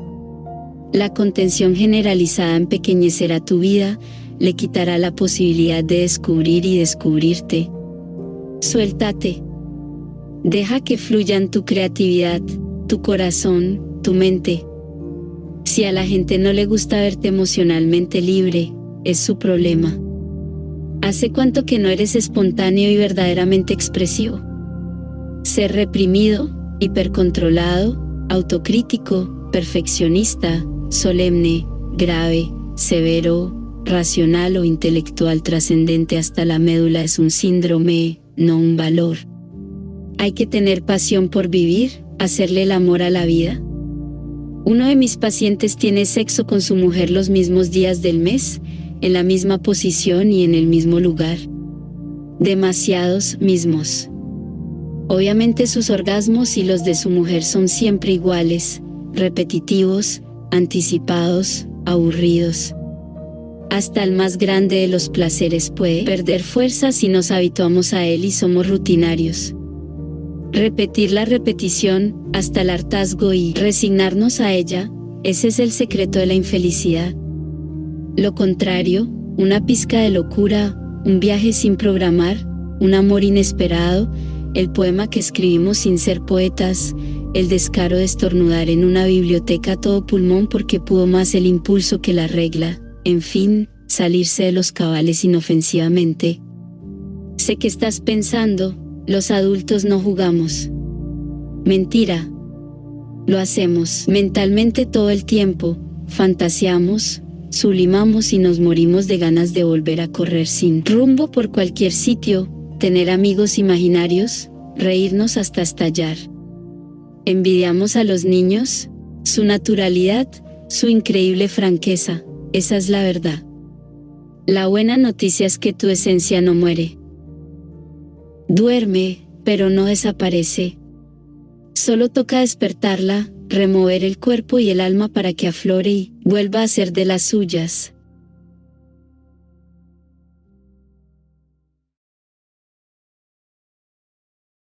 La contención generalizada empequeñecerá tu vida, le quitará la posibilidad de descubrir y descubrirte. Suéltate. Deja que fluyan tu creatividad, tu corazón, tu mente. Si a la gente no le gusta verte emocionalmente libre, es su problema. ¿Hace cuánto que no eres espontáneo y verdaderamente expresivo? Ser reprimido, hipercontrolado, autocrítico, perfeccionista, solemne, grave, severo, racional o intelectual trascendente hasta la médula es un síndrome, no un valor. Hay que tener pasión por vivir, hacerle el amor a la vida. Uno de mis pacientes tiene sexo con su mujer los mismos días del mes, en la misma posición y en el mismo lugar. Demasiados mismos. Obviamente sus orgasmos y los de su mujer son siempre iguales, repetitivos, anticipados, aburridos. Hasta el más grande de los placeres puede perder fuerza si nos habituamos a él y somos rutinarios. Repetir la repetición, hasta el hartazgo y resignarnos a ella, ese es el secreto de la infelicidad. Lo contrario, una pizca de locura, un viaje sin programar, un amor inesperado, el poema que escribimos sin ser poetas, el descaro de estornudar en una biblioteca a todo pulmón porque pudo más el impulso que la regla, en fin, salirse de los cabales inofensivamente. Sé que estás pensando, los adultos no jugamos. Mentira. Lo hacemos mentalmente todo el tiempo, fantaseamos, sublimamos y nos morimos de ganas de volver a correr sin rumbo por cualquier sitio, tener amigos imaginarios, reírnos hasta estallar. Envidiamos a los niños, su naturalidad, su increíble franqueza, esa es la verdad. La buena noticia es que tu esencia no muere. Duerme, pero no desaparece. Solo toca despertarla, remover el cuerpo y el alma para que aflore y vuelva a ser de las suyas.